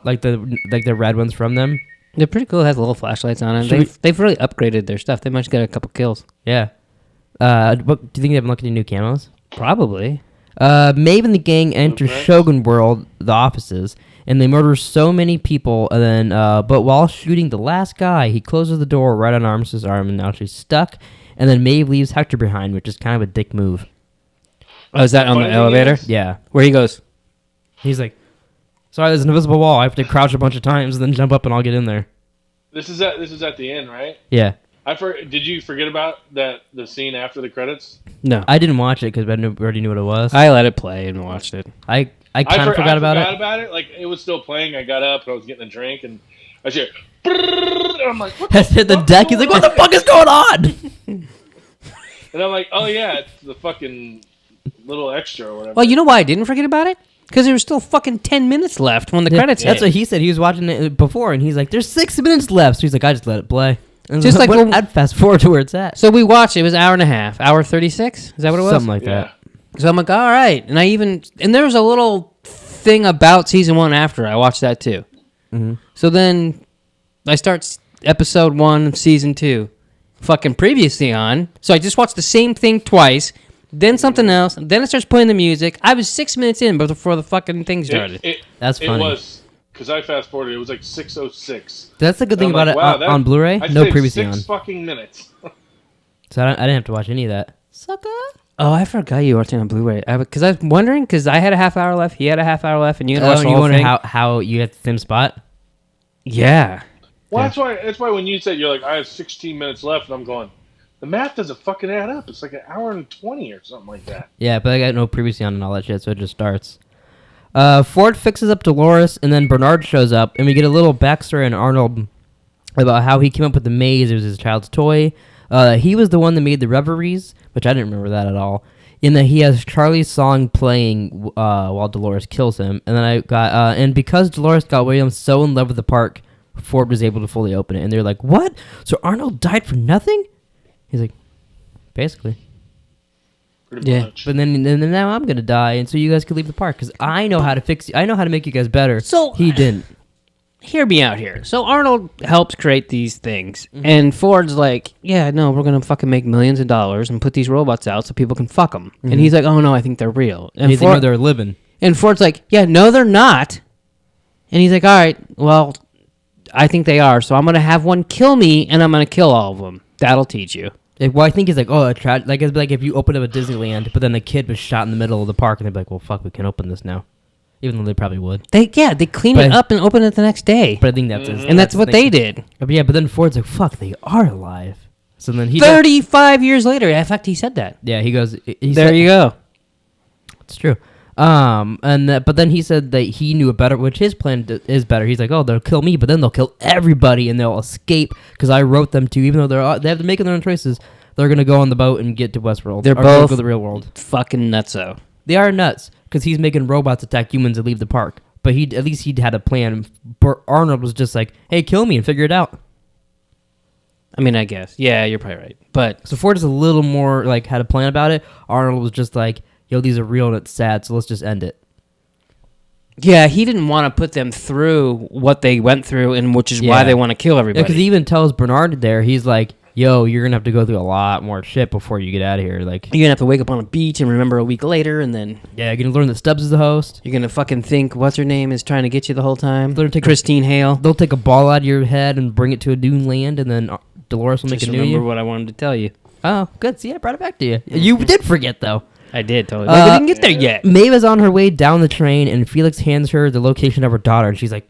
Like the red ones from them. They're pretty cool. It has little flashlights on it. Should we- They've really upgraded their stuff. They must get a couple kills. Yeah. What, do you think they have unlocked any new camos? Probably. Maeve and the gang enter Okay. Shogun World, the offices, and they murder so many people. And then, but while shooting the last guy, he closes the door right on Armistice's arm, and now she's stuck. And then Maeve leaves Hector behind, which is kind of a dick move. Oh, is that on the Funny elevator? is- Yeah. Where he goes, He's like, sorry, there's an invisible wall. I have to crouch a bunch of times and then jump up and I'll get in there. This is at the end, right? Yeah. Did you forget about the scene after the credits? no. I didn't watch it because I already knew what it was. I let it play and watched it. I kind of forgot about it. Like it was still playing. I got up, I was getting a drink, and I said, and I'm like, what the Has hit the fuck's deck. He's like, going what the on?" fuck is going on? And I'm like, oh yeah, it's the fucking little extra or whatever. Well, you know why I didn't forget about it? Because there was still fucking 10 minutes left when the credits That's hit. what he said. He was watching it before, and he's like, "There's 6 minutes left." So he's like, "I just let it play." And Just like when- I'd fast forward to where it's at. So we watched. It was hour and a half, hour 36. Is that what it was? Something like yeah. that. So I'm like, all right. And there was a little thing about season 1 after. I watched that too. Mhm. So then I start episode 1 of season 2, fucking previously on. So I just watched the same thing twice, then something else, then it starts playing the music. I was 6 minutes in before the fucking thing started. That's It funny. was because I fast forwarded. It was like 6:06. That's the good thing I'm about like, it wow, on, that- on Blu-ray. I No saved previously on. 6 fucking minutes. So I didn't have to watch any of that. Sucker. Oh, I forgot you were watching on Blu-ray. Because I was wondering, because I had a half hour left, he had a half hour left, and you had to watch the and you whole wonder thing. how you had the same spot? Yeah. Well, that's why when you said you're like, I have 16 minutes left, and I'm going, the math doesn't fucking add up. It's like an hour and 20 or something like that. Yeah, but I got no previously on and all that shit, so it just starts. Ford fixes up Dolores, and then Bernard shows up, and we get a little backstory on Arnold about how he came up with the maze. It was his child's toy. He was the one that made the reveries, which I didn't remember that at all. In that he has Charlie's song playing while Dolores kills him, and then I got and because Dolores got William so in love with the park, Ford was able to fully open it, and they're like, "What? So Arnold died for nothing?" He's like, "Basically." Pretty Yeah. much. But then now I'm gonna die, and so you guys can leave the park because I know how to fix. I know how to make you guys better. So- he didn't. Hear me out here. So Arnold helps create these things, Mm-hmm. and Ford's like, "Yeah, no, we're gonna fucking make millions of dollars and put these robots out so people can fuck them." And he's like, "Oh no, I think they're real." And they know they're living. And Ford's like, "Yeah, no, they're not." And he's like, "All right, well, I think they are. So I'm gonna have one kill me, and I'm gonna kill all of them. That'll teach you." Well, I think he's like, oh, it's like it's like if you open up a Disneyland, but then the kid was shot in the middle of the park, and they'd be like, well, fuck, we can open this now, even though they probably would. They clean But- it up and open it the next day, But I think that's and that's what they did. But yeah, but then Ford's like, fuck, they are alive. So then he 35 years later, in fact, he said that. yeah, he goes. There you go. It's true. But then he said that he knew a better, which his plan is better. He's like, oh, they'll kill me, but then they'll kill everybody and they'll escape because I wrote them to, even though they have to make their own choices. they're gonna go on the boat and get to Westworld. They're or both go to the real world. fucking nutso. They are nuts because he's making robots attack humans and leave the park. But at least he'd had a plan. Arnold was just like, "Hey, kill me and figure it out." I mean, I guess. Yeah, you're probably right. But So Ford is a little more like had a plan about it. Arnold was just like, "Yo, these are real and it's sad, so let's just end it." yeah, he didn't want to put them through what they went through, and which is why Yeah. they want to kill everybody. Because he even tells Bernard there, he's like, "Yo, you're gonna have to go through a lot more shit before you get out of here." Like, You're gonna have to wake up on a beach and remember a week later, and then yeah, you're gonna learn that Stubbs is the host. you're gonna fucking think what's her name is trying to get you the whole time. They're gonna take Christine Hale. They'll take a ball out of your head and bring it to a dune land, and then Dolores will make Just a new remember you. what I wanted to tell you. Oh, good. See, I brought it back to you. You did forget though. I did totally. But we didn't get there yet. Maeve is on her way down the train, and Felix hands her the location of her daughter, and she's like,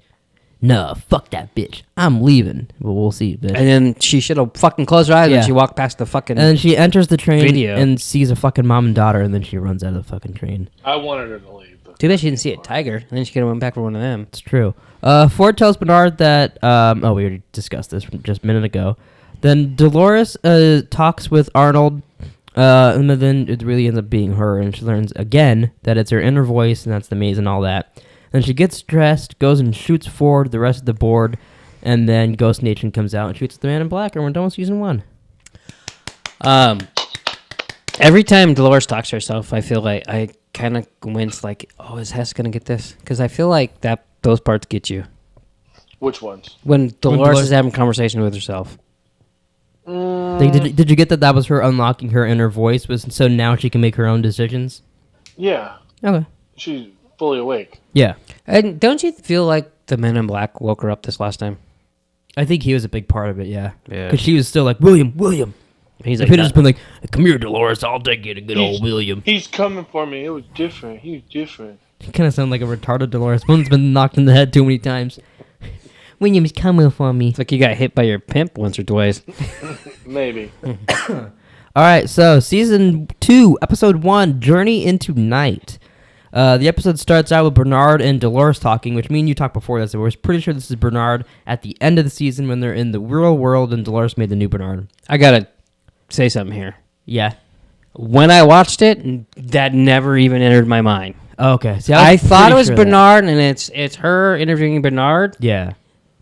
"No, fuck that bitch. I'm leaving." Well, we'll see, bitch. And then she should have fucking closed her eyes Yeah. when she walked past the fucking. And then she enters the train Video. and sees a fucking mom and daughter, and then she runs out of the fucking train. I wanted her to leave. But Too bad she didn't see a tiger. And then she could have went back for one of them. It's true. Ford tells Bernard that. We already discussed this just a minute ago. Then Dolores talks with Arnold, and then it really ends up being her, and she learns again that it's her inner voice, and that's the maze and all that. Then she gets dressed, goes and shoots Ford, the rest of the board, and then Ghost Nation comes out and shoots the Man in Black, and we're done with season 1. Every time Dolores talks to herself, I feel like I kind of wince. Like, oh, is Hess gonna get this? Because I feel like those parts get you which ones? when Dolores Dolores- is having a conversation with herself. Did you get that was her unlocking her inner voice, so now she can make her own decisions? Yeah, Okay. she's fully awake. Yeah. And don't you feel like the Men in Black woke her up this last time? I think he was a big part of it, yeah. Yeah. Because she was still like, William. He's He like, could have just been like, "Come here, Dolores, I'll take you to good old William." He's coming for me. It was different. He was different. He kind of sounded like a retarded Dolores. One's been knocked in the head too many times. William's coming for me. it's like you got hit by your pimp once or twice. Maybe. All right, so season 2, episode 1, Journey into Night. The episode starts out with Bernard and Dolores talking, which me and you talked before this. So we're pretty sure this is Bernard at the end of the season when they're in the real world and Dolores made the new Bernard. I gotta say something here. Yeah. When I watched it, that never even entered my mind. Oh, okay. See, I thought pretty it was sure that- Bernard, and it's her interviewing Bernard, Yeah.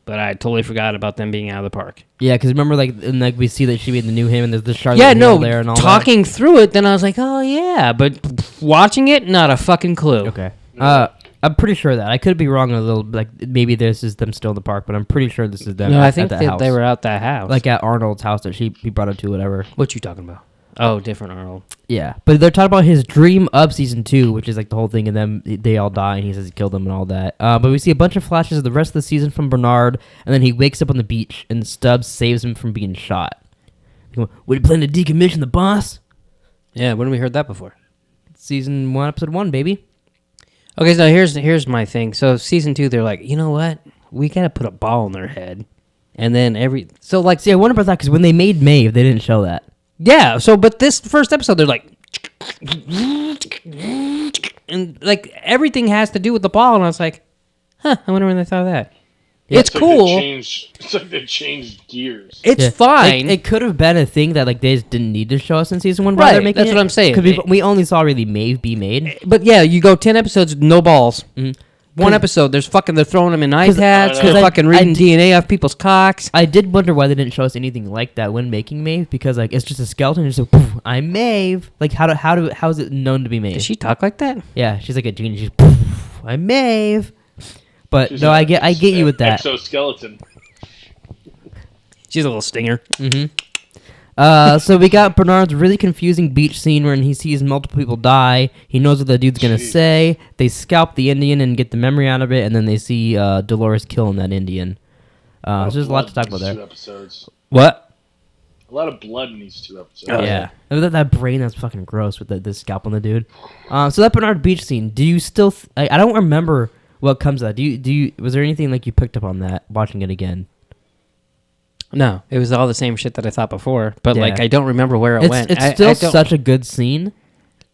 but I totally forgot about them being out of the park. Yeah, because remember, like we see that she made the new him, and there's the Charlotte Yeah, Hale no, there and all talking through it, then I was like, oh, yeah. But watching it, not a fucking clue. that. Okay. I'm pretty sure that. I could be wrong a little, like, maybe this is them still in the park, but I'm pretty sure this is them No, at, I think at that house. they were out that house. Like at Arnold's house that he brought her to, whatever. What you talking about? Oh, different Arnold. Yeah, but they're talking about his dream of season 2, which is like the whole thing, and then they all die, and he says he killed them and all that. But we see a bunch of flashes of the rest of the season from Bernard, and then he wakes up on the beach, and Stubbs saves him from being shot. Would you plan to decommission the boss? Yeah, when have we heard that before? Season 1, episode 1, baby. Okay, so here's my thing. So season 2, they're like, you know what? We gotta put a ball in their head, and then See, I wonder about that because when they made Maeve, they didn't show that. yeah. So, but this first episode, they're like, and like everything has to do with the ball, and I was like, huh. I wonder when they thought of that. Yeah. It's It's cool. like they changed gears. It's Yeah. fine. It could have been a thing that like they just didn't need to show us in season 1. Right, While they're making that's it. what I'm saying. 'Cause we only saw really Maeve be made. But yeah, you go 10 episodes, no balls. Mhm. One 'Cause- eause they're throwing them in 'Cause iPads, I they're know. fucking reading DNA off people's cocks. I did wonder why they didn't show us anything like that when making Maeve, because like it's just a skeleton. It's like, poof, I'm Maeve. Like how is it known to be Maeve? Does she talk like that? Yeah, she's like a genie. She's poof, I'm Maeve. But She's no, an I get you with that. exoskeleton. She's a little stinger. So we got Bernard's really confusing beach scene where he sees multiple people die. He knows what the dude's gonna Jeez. say. They scalp the Indian and get the memory out of it, and then they see Dolores killing that Indian. So there's a lot to talk about there. 2 episodes. What? A lot of blood in these 2 episodes. Oh, Yeah, and that brain that's fucking gross with the scalp on the dude. So that Bernard beach scene. Do you still? I don't remember what comes of that. Do you? Was there anything like you picked up on that watching it again? No, it was all the same shit that I thought before, but Yeah. like I don't remember where it went. It's I still don't- such a good scene,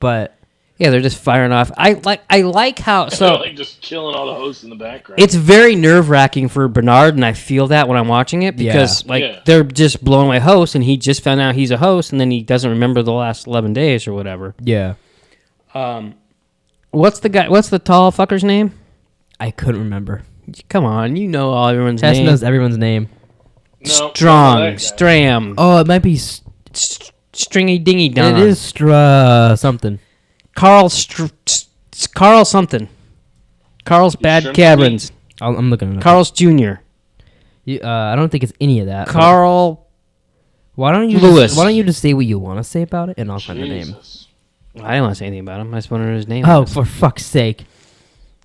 but Yeah, they're just firing off. I like how so like just killing all the hosts in the background. it's very nerve-wracking for Bernard, and I feel that when I'm watching it because they're just blowing my host, and he just found out he's a host, and then he doesn't remember the last 11 days or whatever. Yeah. What's the tall fucker's name? I couldn't remember. Come on, you know all everyone's Tess name. knows everyone's name. No, Strong, not that guy. Stram, Oh, it might be. Stringy Dingy Don. It is something. Carl something. Carl's Bad Shrimp Caverns. I'm looking at it. Carl's Jr. I don't think it's any of that. Carl. Why don't you Lewis. why don't you just say what you want to say about it, and I'll find the name. Jesus. I didn't want to say anything about him. I just wanted his name. Oh, for fuck's sake!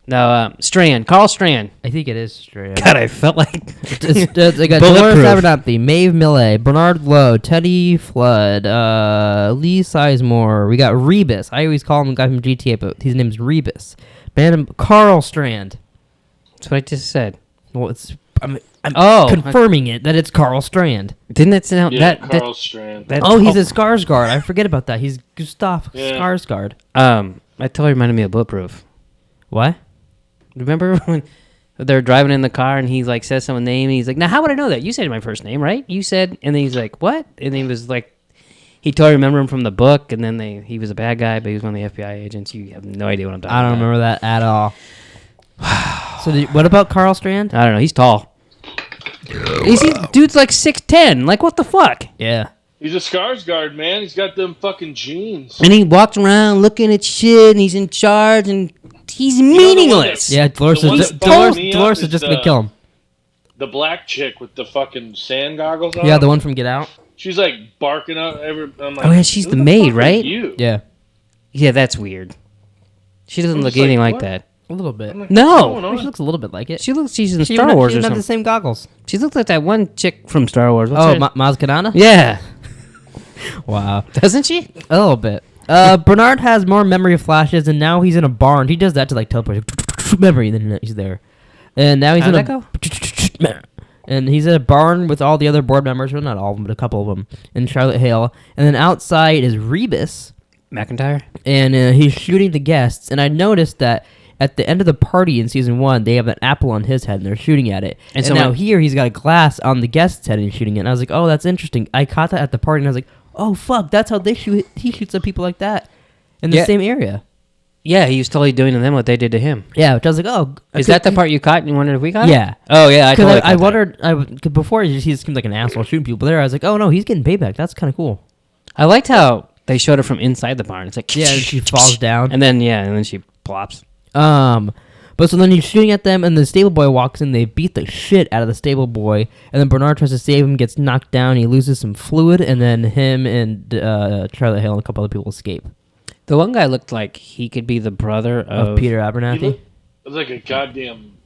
No, Strand. Carl Strand. I think it is straight. God, I felt like They got Bulletproof. Dolores Abernathy, Maeve Millet, Bernard Lowe, Teddy Flood, Lee Sizemore. We got Rebus. I always call him the guy from GTA, but his name's Rebus. Carl Strand. That's what I just said. Well, I'm Oh, confirming it that it's Carl Strand. Didn't that sound Yeah, that? Carl Strand. that Oh, he's a Skarsgård. I forget about that. He's Gustav Yeah. Skarsgård. That totally reminded me of Bulletproof. What? Remember when they're driving in the car and he like says someone's name and he's like, "Now how would I know that? You said my first name, right? You said," and then he's like, "What?" And he was like, he totally remember him from the book, and then he was a bad guy, but he was one of the FBI agents. You have no idea what I'm talking I don't about. remember that at all. So what about Carl Strand? I don't know. He's tall. Dude's like 6'10". Like what the fuck? Yeah. He's a Skarsgård, man. He's got them fucking jeans. And he walks around looking at shit, and he's in charge, and he's meaningless. Yeah, Dolores The one is that fucked me up Dolores is is just gonna kill him. The black chick with the fucking sand goggles on. Yeah, the one from Get Out. She's like barking up I'm like, Oh, yeah, she's who the fuck maid, is right? You. Yeah, Yeah, that's weird. She doesn't I'm look just like, anything like what? that. a little bit. I'm like, No. what's going She on? looks a little bit like it. She's in She Star even- Wars she or even has the something. same goggles. She looks like that one chick from Star Wars. What's Oh, her? Maz Kanata? Yeah. Wow. Doesn't she? A little bit. Bernard has more memory flashes, and now he's in a barn. He does that to like teleport memory, and then he's there. And now he's How'd in that a and he's in a barn with all the other board members. Well, not all of them, but a couple of them. And Charlotte Hale. And then outside is Rebus, McIntyre? and he's shooting the guests. And I noticed that at the end of the party in season 1, they have an apple on his head, and they're shooting at it. And And, so now when- here he's got a glass on the guest's head and he's shooting it. And I was like, oh, that's interesting. I caught that at the party, and I was like, oh fuck, that's how they shoot. He shoots at people like that in the Yeah. same area. Yeah, he was totally doing to them what they did to him. Yeah, which I was like, oh, Is that the part you caught and you wondered if we got it? Yeah. Oh, yeah, I Because totally I caught that. wondered, cause before he just seemed like an asshole shooting people. But there, I was like, oh no, he's getting payback. That's kind of cool. I liked how they showed it from inside the barn. It's like, Yeah, and she falls down. and then she plops. But so then he's shooting at them, and the stable boy walks in. They beat the shit out of the stable boy, and then Bernard tries to save him, gets knocked down. He loses some fluid, and then him and Charlotte Hale and a couple other people escape. The one guy looked like he could be the brother Of Peter Abernathy. He looked like a goddamn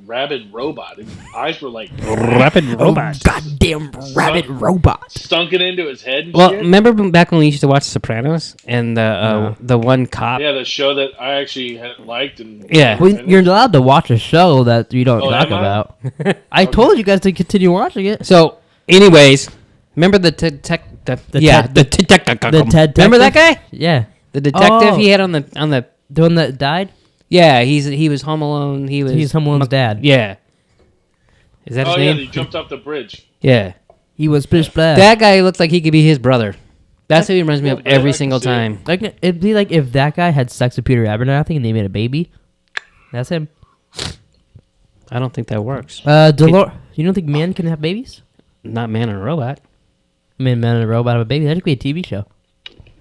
rabid robot. His eyes were like rapid robot. Goddamn rabbit robot. sunken into his head and Well, shit. remember back when we used to watch Sopranos and the one cop? Yeah, the show that I actually had liked and Yeah. Well, you're allowed to watch a show that you don't Oh, talk am I? about. I told you guys to continue watching it. So, anyways, remember the detective? The The Ted Remember that detective? guy? Yeah. The detective Oh. he had on the. The one that died? Yeah, he was Home Alone. He's Home Alone's dad. Yeah. Is that his Oh yeah, name? he jumped off the bridge. Yeah. He was splish splash. That guy looked like he could be his brother. That's what he reminds me of Yeah, I every can single see it. time. Like it'd be like if that guy had sex with Peter Abernathy and they made a baby. That's him. I don't think that works. Dolores. You don't think men can have babies? Not Man and a Robot. I mean, man and a robot have a baby. That could be a TV show.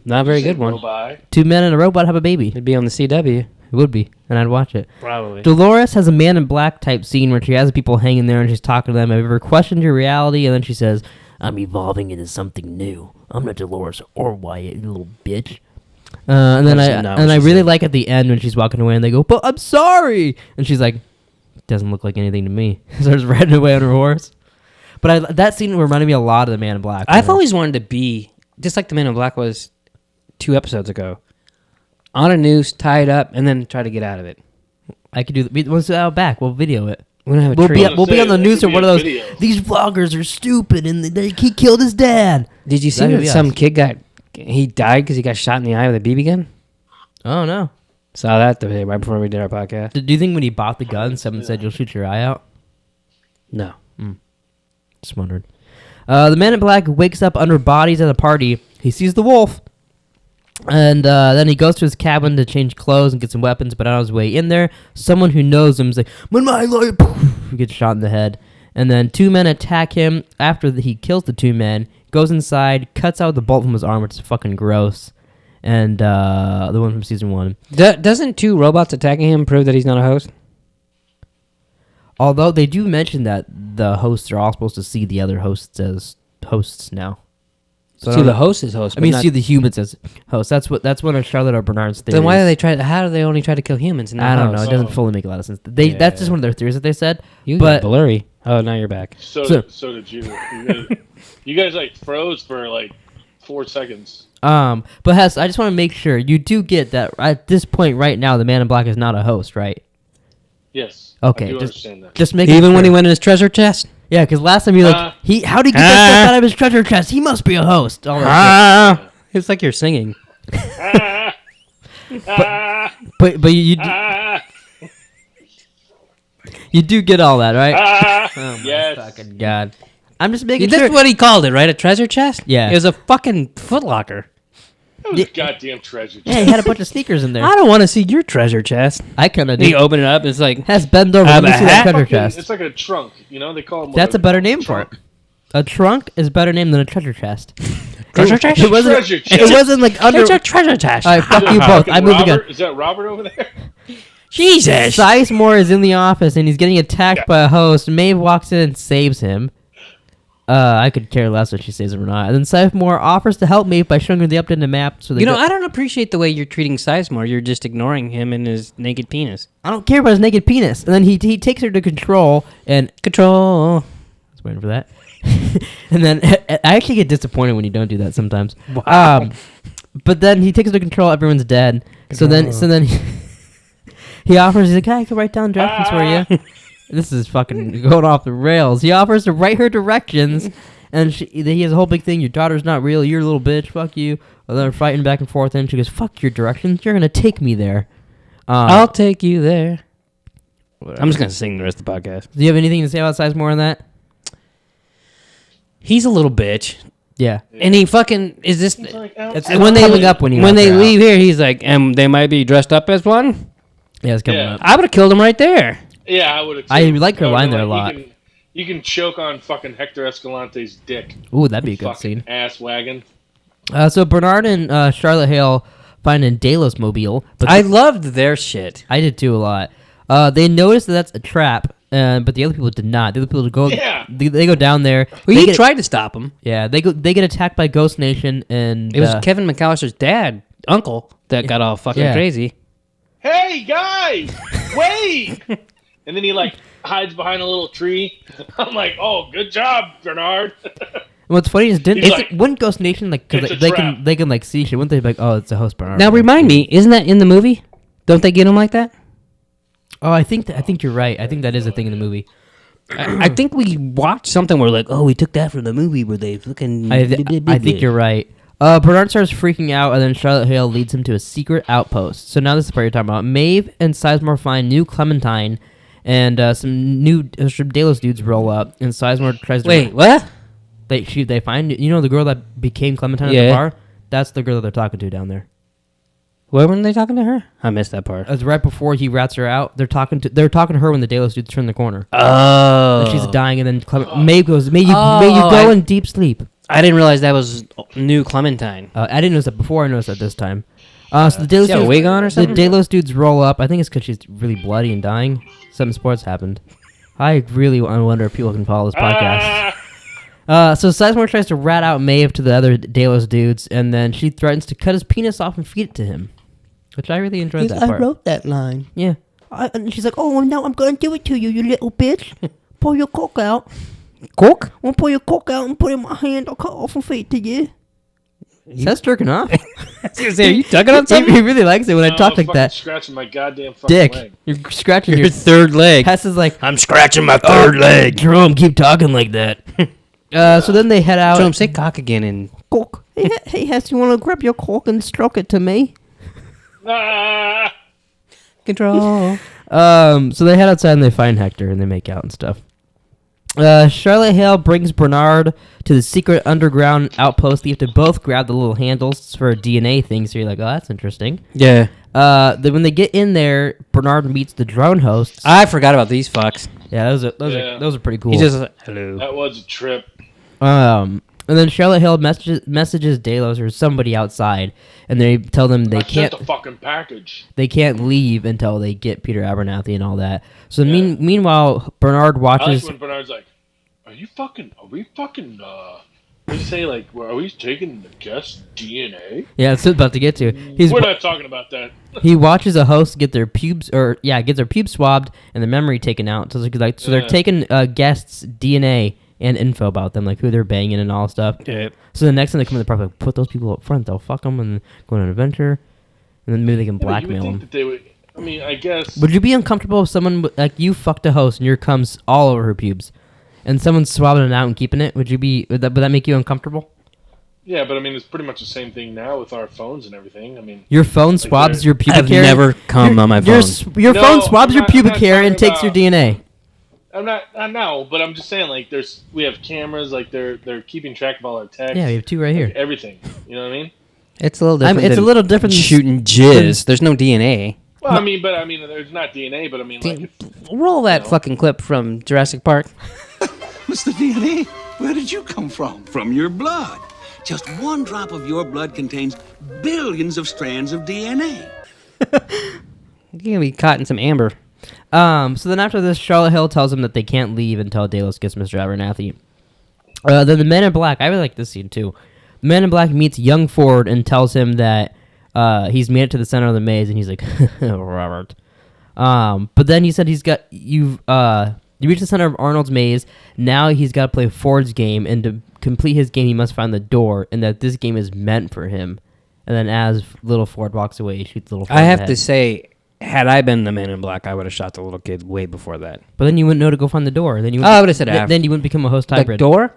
Not a very good Go one. by. 2 men and a robot have a baby. It'd be on the CW. It would be, and I'd watch it. Probably. Dolores has a Man in Black type scene where she has people hanging there and she's talking to them. Have you ever questioned your reality? And then she says, "I'm evolving into something new. I'm not Dolores or Wyatt, you little bitch." And then That's not what I she really said. like at the end when she's walking away and they go, "But I'm sorry," and she's like, "Doesn't look like anything to me." Starts riding away on her horse. But that scene reminded me a lot of the Man in Black. I've always wanted to be just like the Man in Black was 2 episodes ago, on a noose, tied up, and then try to get out of it. I could do. Once out back, we'll video it. We don't have a We'll tree. be we'll be on the That news could or be one a of those. video. These vloggers are stupid and he killed his dad. Did you see That could that be some us. kid he died because he got shot in the eye with a BB gun? Oh no. Saw that today right before we did our podcast. Do you think when he bought the gun, someone said you'll shoot your eye out? No. Just wondered. The man in black wakes up under bodies at a party. He sees the wolf. And then he goes to his cabin to change clothes and get some weapons. But on his way in there, someone who knows him is like, "When my light," he gets shot in the head. And then 2 men attack him. After he kills the 2 men, goes inside, cuts out the bolt from his arm, which is fucking gross. And the one from season 1. Doesn't 2 robots attacking him prove that he's not a host? Although they do mention that the hosts are all supposed to see the other hosts as hosts now. So See the host is host. I mean, see the humans as hosts. That's one of Charlotte or Bernard's theories. Then why do they try? How do they only try to kill humans? And not I don't know. hosts? It doesn't fully make a lot of sense. That's just one of their theories that they said. You but got blurry. Oh, now you're back. So did you. You guys like froze for like 4 seconds. but Hess, I just want to make sure you do get that at this point right now, the Man in Black is not a host, right? Yes. Okay, I do just- understand that. Just make Even sure. when he went in his treasure chest. Yeah, because last time you like how'd he get that stuff out of his treasure chest? He must be a host. All that shit. It's like you're singing. But you do get all that, right? Oh my Yes. fucking god! I'm just making That's sure. what he called it, right? A treasure chest? Yeah. It was a fucking footlocker. That was a goddamn treasure. Yeah, he had a bunch of sneakers in there. I don't want to see your treasure chest. I kind of And you do. open it up, it's like, Has bend over. I Let me have see a that hat. treasure Fucking- chest. It's like a trunk. You know, they call them. That's a better name for it. A trunk is better name than a treasure chest. treasure chest? It wasn't. Treasure It chest. wasn't like under. It's a treasure chest. All right, fuck you both. I moved again. Is that Robert over there? Jesus. Sizemore is in the office and he's getting attacked by a host. Maeve walks in and saves him. I could care less if she saves him or not. And then Sizemore offers to help Maeve by showing her the updated map. So they I don't appreciate the way you're treating Sizemore. You're just ignoring him and his naked penis. I don't care about his naked penis. And then he takes her to Control and Control. I was waiting for that. And then I actually get disappointed when you don't do that sometimes. Wow. But then he takes her to Control. Everyone's dead. So then he offers. He's like, "Hey, I can write down directions for you." This is fucking going off the rails. He offers to write her directions, and he has a whole big thing. Your daughter's not real. You're a little bitch. Fuck you. And they're fighting back and forth, and she goes, "Fuck your directions. You're gonna take me there." I'll take you there. Whatever. I'm just going to sing the rest of the podcast. Do you have anything to say about Sizemore on that? He's a little bitch. Yeah. And he fucking is this It's when they coming up when he wants they her out. leave here, he's like, and they might be dressed up as one. Yeah, it's coming Yeah. up. I would have killed him right there. Yeah, I would have. I like her line there a lot. You can choke on fucking Hector Escalante's dick. Ooh, that'd be a good Fucking scene. ass wagon. So Bernard and Charlotte Hale find a Delos mobile, but I loved their shit. I did too a lot. They noticed that that's a trap, but the other people did not. The other people go. Yeah. They go down there. Well, they he get, tried to stop him. Yeah, they get attacked by Ghost Nation, and It was Kevin McAllister's dad, uncle, that got all fucking Yeah. crazy. Hey guys, wait! And then he like hides behind a little tree. I'm like, oh, good job, Bernard. What's funny is He's like, wouldn't Ghost Nation like because "It's a they trap." can like see shit? Wouldn't they be like, oh, it's a host Bernard? Now remind me, isn't that in the movie? Don't they get him like that? Oh, I think you're right. I think that is a thing in the movie. I think we watched something where like, oh, we took that from the movie where they fucking. I think you're right. Bernard starts freaking out, and then Charlotte Hale leads him to a secret outpost. So now this is the part you're talking about. Maeve and Sizemore find new Clementine, and some Delos dudes roll up, and Sizemore tries to... Wait, what? They find... You know the girl that became Clementine at Yeah. the bar? That's the girl that they're talking to down there. Where were they talking to her? I missed that part. It's right before he rats her out. They're talking to her when the Delos dudes turn the corner. Oh. And she's dying, and then Maeve goes, may you go in deep sleep. I didn't realize that was new Clementine. I didn't notice that before. I noticed that this time. So the Delos She had a wig on or something? The Delos dudes roll up. I think it's because she's really bloody and dying. Something sports happened. I really wonder if people can follow this podcast. So Sizemore tries to rat out Maeve to the other Delos dudes, and then she threatens to cut his penis off and feed it to him, which I really enjoyed that part. I wrote that line. Yeah. And she's like, "Oh, no, I'm going to do it to you, you little bitch. Pull your cock out. Cook? I'll pull your cock out and put it in my hand. I'll cut off and feed it to you." That's jerking off. Are you tugging on he something? really likes it when I talk like that. Scratching my goddamn fucking Dick, leg. you're scratching Your your... third leg. Hess is like, I'm scratching my third leg. Jerome, keep talking like that. So then they head out. Jerome, say cock again and... Cock. Hey, Hess, you want to grab your cock and stroke it to me? Ah! Control. So they head outside and they find Hector and they make out and stuff. Charlotte Hale brings Bernard to the secret underground outpost. They have to both grab the little handles for a DNA thing. So you're like, oh, that's interesting. Yeah. Then when they get in there, Bernard meets the drone hosts. I forgot about these fucks. Yeah, those are pretty cool. He just hello. That was a trip. And then Charlotte Hale messages Delos or somebody outside, and they tell them they can't. Sent the fucking package. They can't leave until they get Peter Abernathy and all that. So meanwhile, Bernard watches. I like when Bernard's like, Are we fucking, what do you say, like, are we taking the guest DNA? Yeah, that's what I'm about to get to. We're not talking about that. He watches a host get their pubes, swabbed and the memory taken out. So they're taking guests' DNA and info about them, like who they're banging and all stuff. Yeah. So the next time they come in, they're probably like, put those people up front. They'll fuck them and go on an adventure, and then maybe they can blackmail them. That they would, I mean, I guess. Would you be uncomfortable if someone like you fucked a host and your comes all over her pubes, and someone's swabbing it out and keeping it? Would that make you uncomfortable? Yeah, but I mean, it's pretty much the same thing now with our phones and everything. I mean, your phone swabs your pubic I've hair. never come on my phone. Your phone swabs your pubic hair and takes your DNA. I know, but I'm just saying, like, we have cameras, like they're keeping track of all our texts. Yeah, we have two right here. Like, everything. You know what I mean? It's a little different. It's a little different than shooting jizz. There's no DNA. Well, I mean, there's not DNA, but I mean, like, roll that fucking clip from Jurassic Park. Mr. DNA, where did you come from? From your blood. Just one drop of your blood contains billions of strands of DNA. You're gonna be caught in some amber. So then after this, Charlotte Hill tells them that they can't leave until Delos gets Mr. Abernathy. Then the Men in Black, I really like this scene too. The Man in Black meets young Ford and tells him that he's made it to the center of the maze, and he's like, Robert. But then he said you reached the center of Arnold's maze. Now he's got to play Ford's game, and to complete his game, he must find the door, and that this game is meant for him. And then as little Ford walks away, he shoots little Ford I in have the to head. say, had I been the Man in Black, I would have shot the little kid way before that. But then you wouldn't know to go find the door. Then you I would have said after. Then you wouldn't become a host The hybrid. door?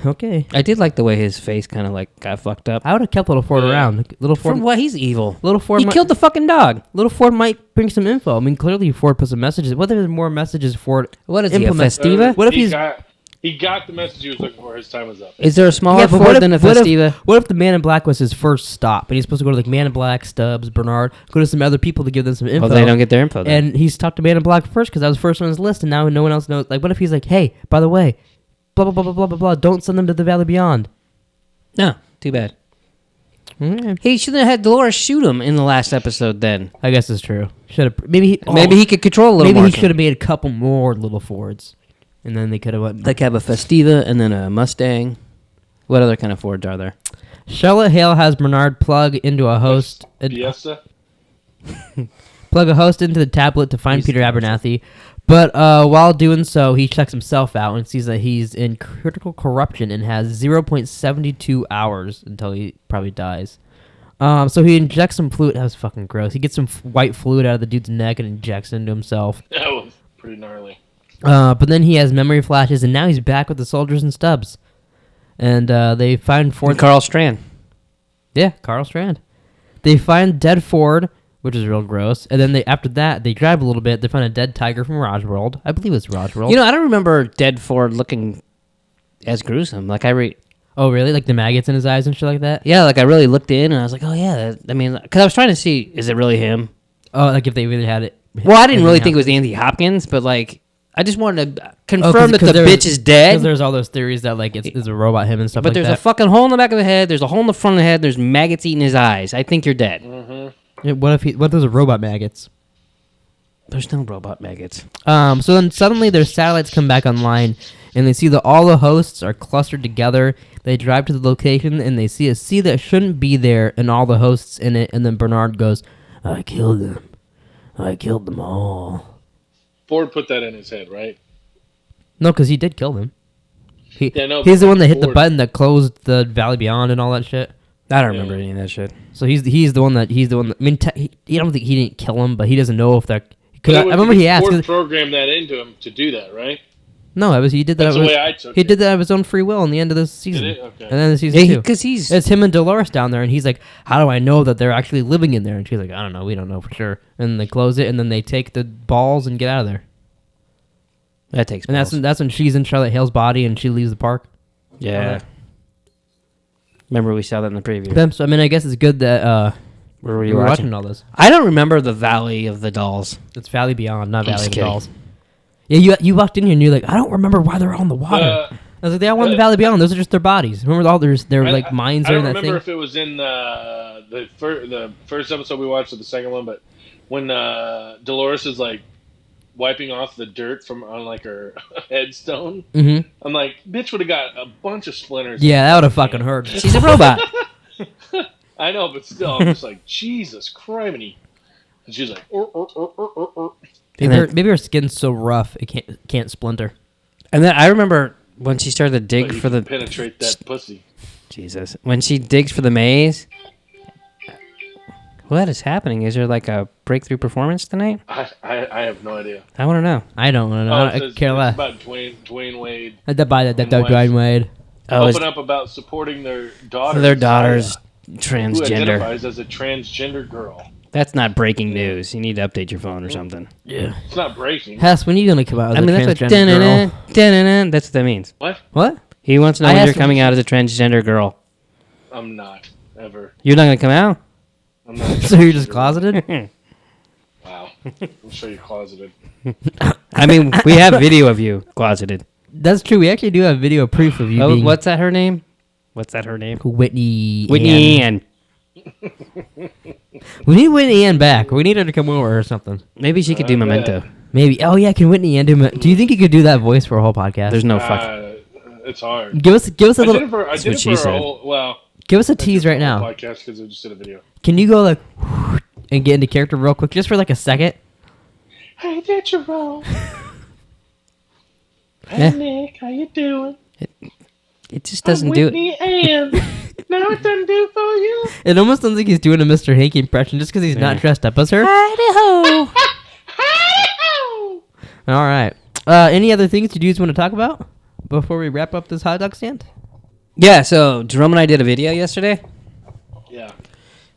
Okay. I did like the way his face kind of like got fucked up. I would have kept little Ford around. Little For Ford. what? He's evil. Little Ford. He killed the fucking dog. Little Ford might bring some info. I mean, clearly Ford put some messages. What if there's more messages Ford? What is he, a implement? Festiva? What if he got the message he was looking for? His time was up. Is there a smaller but Ford than a Festiva? What if the Man in Black was his first stop, and he's supposed to go to like Man in Black, Stubbs, Bernard, go to some other people to give them some info? Well, they don't get their info then. And he's talked to Man in Black first because that was first on his list, and now no one else knows. Like, what if he's like, hey, by the way, blah blah blah blah blah blah blah. Don't send them to the Valley Beyond. No, too bad. Mm-hmm. He should have had Dolores shoot him in the last episode then. I guess it's true. Should have maybe He could control a little more. Maybe he should have made a couple more little Fords, and then they could have went. Like have a Festiva and then a Mustang. What other kind of Fords are there? Charlotte Hale has Bernard plug into a host. Fiesta? Plug a host into the tablet to find Peter Abernathy. But while doing so, he checks himself out and sees that he's in critical corruption and has 0.72 hours until he probably dies. So he injects some fluid. That was fucking gross. He gets some white fluid out of the dude's neck and injects it into himself. That was pretty gnarly. But then he has memory flashes, and now he's back with the soldiers and Stubbs. And they find Ford. And Carl Strand. Yeah, Carl Strand. They find dead Ford, which is real gross. And then after that, they drive a little bit. They find a dead tiger from Rosworld. I believe it's Rosworld. You know, I don't remember dead Ford looking as gruesome. Like Oh, really? Like the maggots in his eyes and shit like that? Yeah, like I really looked in and I was like, oh yeah. I mean, because I was trying to see, is it really him? Oh, like if they really had it. Well, I didn't really think it was Anthony Hopkins, but like, I just wanted to confirm that the there bitch is dead. Because there's all those theories that like it's a robot him and stuff But like there's that. a fucking hole in the back of the head. There's a hole in the front of the head. There's maggots eating his eyes. I think you're dead. Mm-hmm. Yeah, what if there's a robot maggots? There's no robot maggots. So then suddenly their satellites come back online, and they see that all the hosts are clustered together. They drive to the location, and they see a sea that shouldn't be there, and all the hosts in it. And then Bernard goes, "I killed them. I killed them all." Ford put that in his head, right? No, because he did kill them. He's but the one that hit the Ford- button that closed the Valley Beyond and all that shit. I don't remember any of that shit. So he's the one that. I mean, I don't think he didn't kill him, but he doesn't know if that. Cause But I remember he asked. Ford programmed that into him to do that, right? No, he did that. That's the way I took He it. did that of his own free will in the end of this season. Did it? Okay. And then the season two. Because he's... It's him and Dolores down there, and he's like, "How do I know that they're actually living in there?" And she's like, "I don't know. We don't know for sure." And they close it, and then they take the balls and get out of there. That takes And that's when she's in Charlotte Hale's body, and she leaves the park. Yeah. Remember we saw that in the preview. So I mean, I guess it's good that Where were we you were watching? watching all this. I don't remember the Valley of the Dolls. It's Valley Beyond, not I'm Valley just of the kidding. Dolls. Yeah, you walked in here and you're like, I don't remember why they're all in the water. I was like, they all went to Valley Beyond. Those are just their bodies. Remember all their like minds I are in don't that remember thing. if it was in the first episode we watched or the second one, but when Dolores is like wiping off the dirt from on like her headstone, I'm like, bitch would have got a bunch of splinters. Yeah, that would have fucking hurt. She's a robot. I know, but still, I'm just like, Jesus criminy. And she's like, Maybe her skin's so rough it can't splinter. And then I remember when she started to dig but you for can the... penetrate that pussy. Jesus. When she digs for the maze... What is happening? Is there like a breakthrough performance tonight? I have no idea. I want to know. I don't know. Oh, it I says care it's less. about Dwayne Wade. Dwayne Wade. Oh, Open up about supporting their daughter. their daughter's Who transgender. identifies as a transgender girl. That's not breaking news. You need to update your phone or something. Yeah. It's not breaking. Hess, when are you gonna come out as I mean, a that's what... transgender girl? Dun-dun-dun, that's what that means. What? What? He wants to know I when asked you're him- coming out as a transgender girl. I'm not ever. You're not going to come out? I'm not. So you're just closeted? Wow. I'm sure you're closeted. I mean, we have video of you closeted. That's true. We actually do have video proof of you Oh, being what's that her name? What's that her name? Whitney. Whitney Ann. and We need Whitney Ann back. We need her to come over or something. maybe she could do Memento. Maybe. Oh yeah, can Whitney Ann do you think you could do that voice for a whole podcast? There's no fuck. It's hard. Give us a I did little. it for, I That's did what it she for said. a whole, well, Give us a tease right now. podcast because I just did a video. Can you go like and get into character real quick, just for like a second? Hey, did you roll? Yeah. Hey, Nick, how you doing? It just doesn't do it. Whitney Ann. No, it doesn't do for you. It almost sounds like he's doing a Mr. Hank impression just because he's not dressed up as her. Howdy-ho. All right. Any other things you dudes want to talk about before we wrap up this hot dog stand? Yeah, so Jerome and I did a video yesterday. Yeah.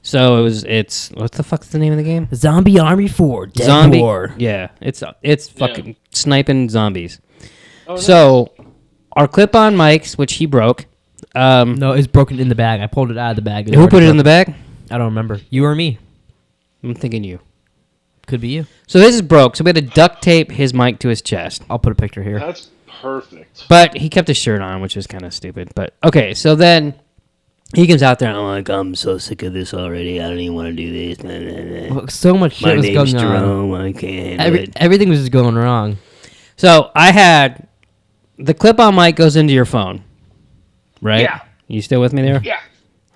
So it's what the fuck's the name of the game? Zombie Army 4 Dead Zombie. War. Yeah, it's fucking sniping zombies. Oh, So our clip-on mics, which he broke. No, it's broken in the bag. I pulled it out of the bag. Who put it in the bag? I don't remember. You or me? I'm thinking you. Could be you. So this is broke. So we had to duct tape his mic to his chest. I'll put a picture here. That's perfect. But he kept his shirt on, which was kind of stupid. But okay, so then he comes out there and I'm like, I'm so sick of this already. I don't even want to do this. Nah, nah, nah. Well, so much shit My was name's going on. Jerome. I can't handle it. Everything was just going wrong. So I had the clip-on mic goes into your phone, right? Yeah. You still with me there? Yeah.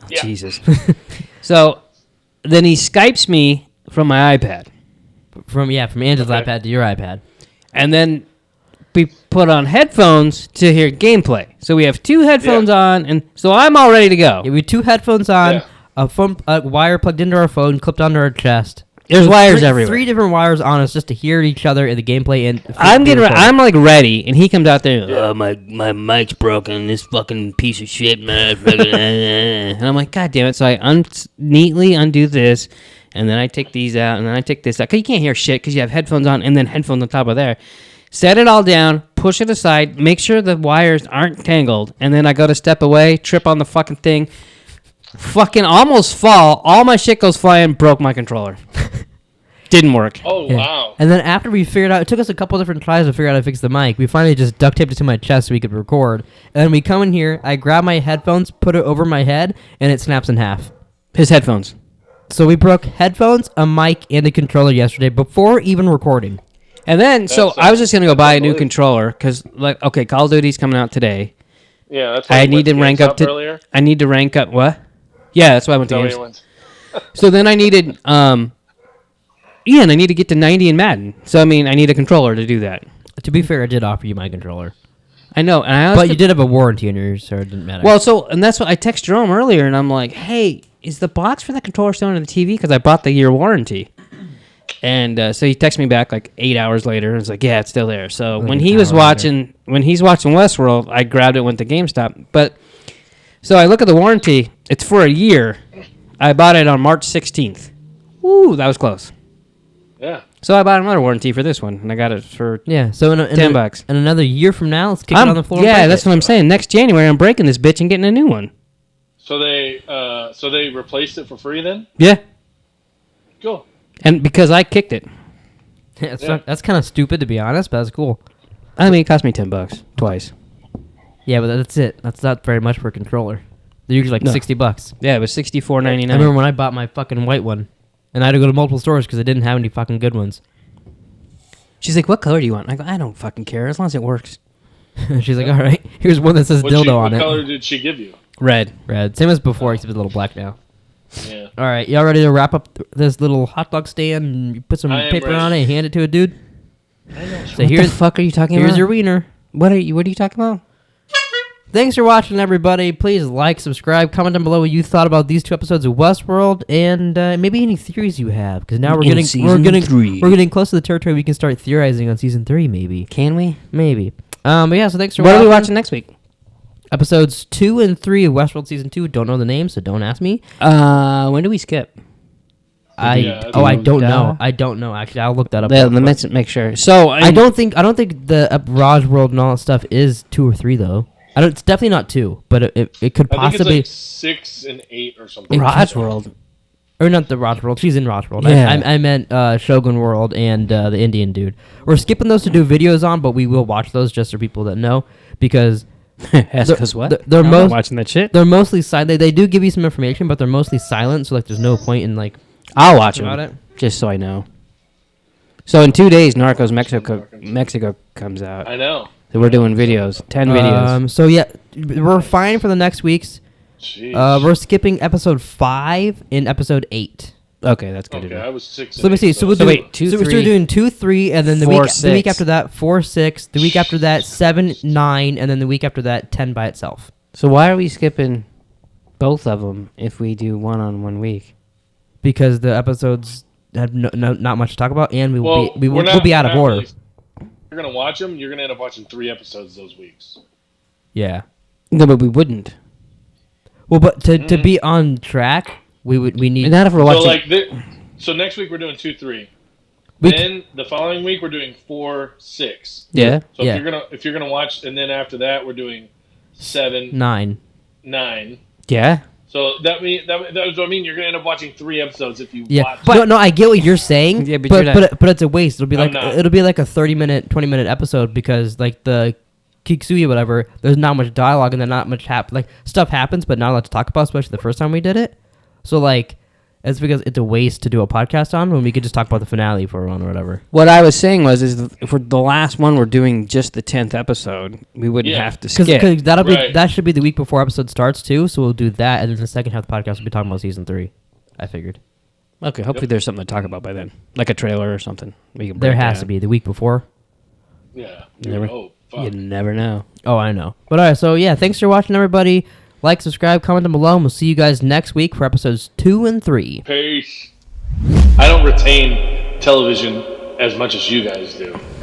Oh, Yeah. Jesus. So then he Skypes me from my iPad. From Angela's Okay. iPad to your iPad. And then we put on headphones to hear gameplay. So we have two headphones on, and so I'm all ready to go. Yeah, we had two headphones on, Yeah. a wire plugged into our phone, clipped onto our chest. There's wires everywhere. Three different wires on us just to hear each other in the gameplay. And I'm like ready, and he comes out there. Oh, my mic's broken. This fucking piece of shit, man. And I'm like, God damn it! So I neatly undo this, and then I take these out, and then I take this out. Cause you can't hear shit because you have headphones on, and then headphones on top of there. Set it all down, push it aside, make sure the wires aren't tangled, and then I go to step away, trip on the fucking thing, fucking almost fall. All my shit goes flying, broke my controller. Didn't work. Oh, Yeah. wow. And then after we figured out, it took us a couple different tries to figure out how to fix the mic. We finally just duct taped it to my chest so we could record. And then we come in here, I grab my headphones, put it over my head, and it snaps in half. His headphones. So we broke headphones, a mic, and a controller yesterday before even recording. And then, so That's, I was just going to go buy a new unbelievable. controller because, like, okay, Call of Duty's coming out today. Yeah, that's why I you need to went rank up to. earlier. I need to rank up. What? Yeah, that's why I went Is that to where games. you went? So then I needed, yeah, and I need to get to 90 in Madden. So, I mean, I need a controller to do that. To be fair, I did offer you my controller. I know. And I But you did have a warranty on yours, so it didn't matter. Well, so, and that's what I text Jerome earlier, and I'm like, hey, is the box for that controller still under the TV? Because I bought the year warranty. And so he texted me back like 8 hours later. And was like, yeah, it's still there. So Like when an he was hour watching, when he's watching Westworld, I grabbed it, went to GameStop. But so I look at the warranty. It's for a year. I bought it on March 16th. Woo, that was close. Yeah. So I bought another warranty for this one, and I got it for Yeah. So in $10. And another year from now, let's kick it on the floor. Yeah, and that's break what I'm saying. Next January, I'm breaking this bitch and getting a new one. So they replaced it for free then? Yeah, Cool. and because I kicked it. it. That's kind of stupid to be honest, but that's cool. I mean, it cost me $10 twice. Yeah, but that's it. That's not very much for a controller. They're usually like No. $60. Yeah, it was $64.99. I remember when I bought my fucking white one, and I had to go to multiple stores because they didn't have any fucking good ones. She's like, "What color do you want?" I go, "I don't fucking care as long as it works." She's like, all right, here's one that says dildo on What it. color did she give you? Red. Red. Same as before, except it's a little black now. Yeah. All right, y'all ready to wrap up this little hot dog stand and you put some I am paper ready. on it and hand it to a dude? So What the here's fuck are you talking about? here's your wiener. What are you talking about? Thanks for watching, everybody. Please like, subscribe, comment down below what you thought about these 2 episodes of Westworld, and maybe any theories you have. Because now we're In getting season 3. we're getting close to the territory we can start theorizing on season 3. Maybe. Can we? But yeah. So thanks for What watching. are we watching next week? Episodes 2 and 3 of Westworld season 2. Don't know the names, so don't ask me. When do we skip? Yeah, I don't Duh. know. I don't know. Actually, I'll look that up. Let's make sure. So I don't think the Rosworld and all that stuff is 2 or 3 though. It's definitely not 2, but it could I possibly think it's like 6 and 8 or something. Rosworld. or not the Rosworld. She's in Rosworld. Yeah. I meant Shogun World and the Indian dude. We're skipping those to do videos on, but we will watch those just for people that know because Ask us what? they're I'm not most watching that shit. they're mostly silent. They do give you some information, but they're mostly silent. So like, there's no point in like I'll watch about them it. just so I know. So in 2 days, Narcos Mexico comes out. I know. So we're doing videos, 10 videos. So yeah, we're fine for the next weeks. Jeez. We're skipping episode 5 and episode 8. Okay, that's good. Okay, to I know. was 6. So let me see. So we'll So do wait, 2, so we're 3, doing 2, 3, and then the 4, week the week 6. after that 4, 6. The week after that 7, 9, and then the week after that 10 by itself. So why are we skipping both of them if we do one on 1 week? Because the episodes have not much to talk about, and we'll we'll be out of order. You're gonna watch them. You're gonna end up watching 3 episodes those weeks. Yeah. No, but we wouldn't. Well, but to be on track, we need. Not if we're watching. So next week we're doing 2, 3. We- Then the following week we're doing 4, 6. Yeah. So Yeah. if you're gonna watch, and then after that we're doing 7, 9. 9. Yeah. So that's what I mean. You're gonna end up watching 3 episodes if you Yeah, watch. no, I get what you're saying. Yeah, but but you're not- but it's a waste. I'm not. It'll be like a 30-minute, 20-minute episode because like the Kiksuya whatever, there's not much dialogue and then not much stuff happens, but not a lot to talk about, especially the first time we did it. So like, it's because it's a waste to do a podcast on when we could just talk about the finale for one or whatever. What I was saying is for the last one, we're doing just the 10th episode. We wouldn't Yeah. have to skip. Because Right. that should be the week before episode starts too. So we'll do that, and then the second half of the podcast will be talking about season 3. I figured Okay, hopefully there's something to talk about by then, like a trailer or something. We can there break has down. to be the week before. Yeah. Never- Oh fuck. You never know. Oh, I know. But all right, so yeah, thanks for watching, everybody. Like, subscribe, comment down below, and we'll see you guys next week for episodes 2 and 3. Peace. I don't retain television as much as you guys do.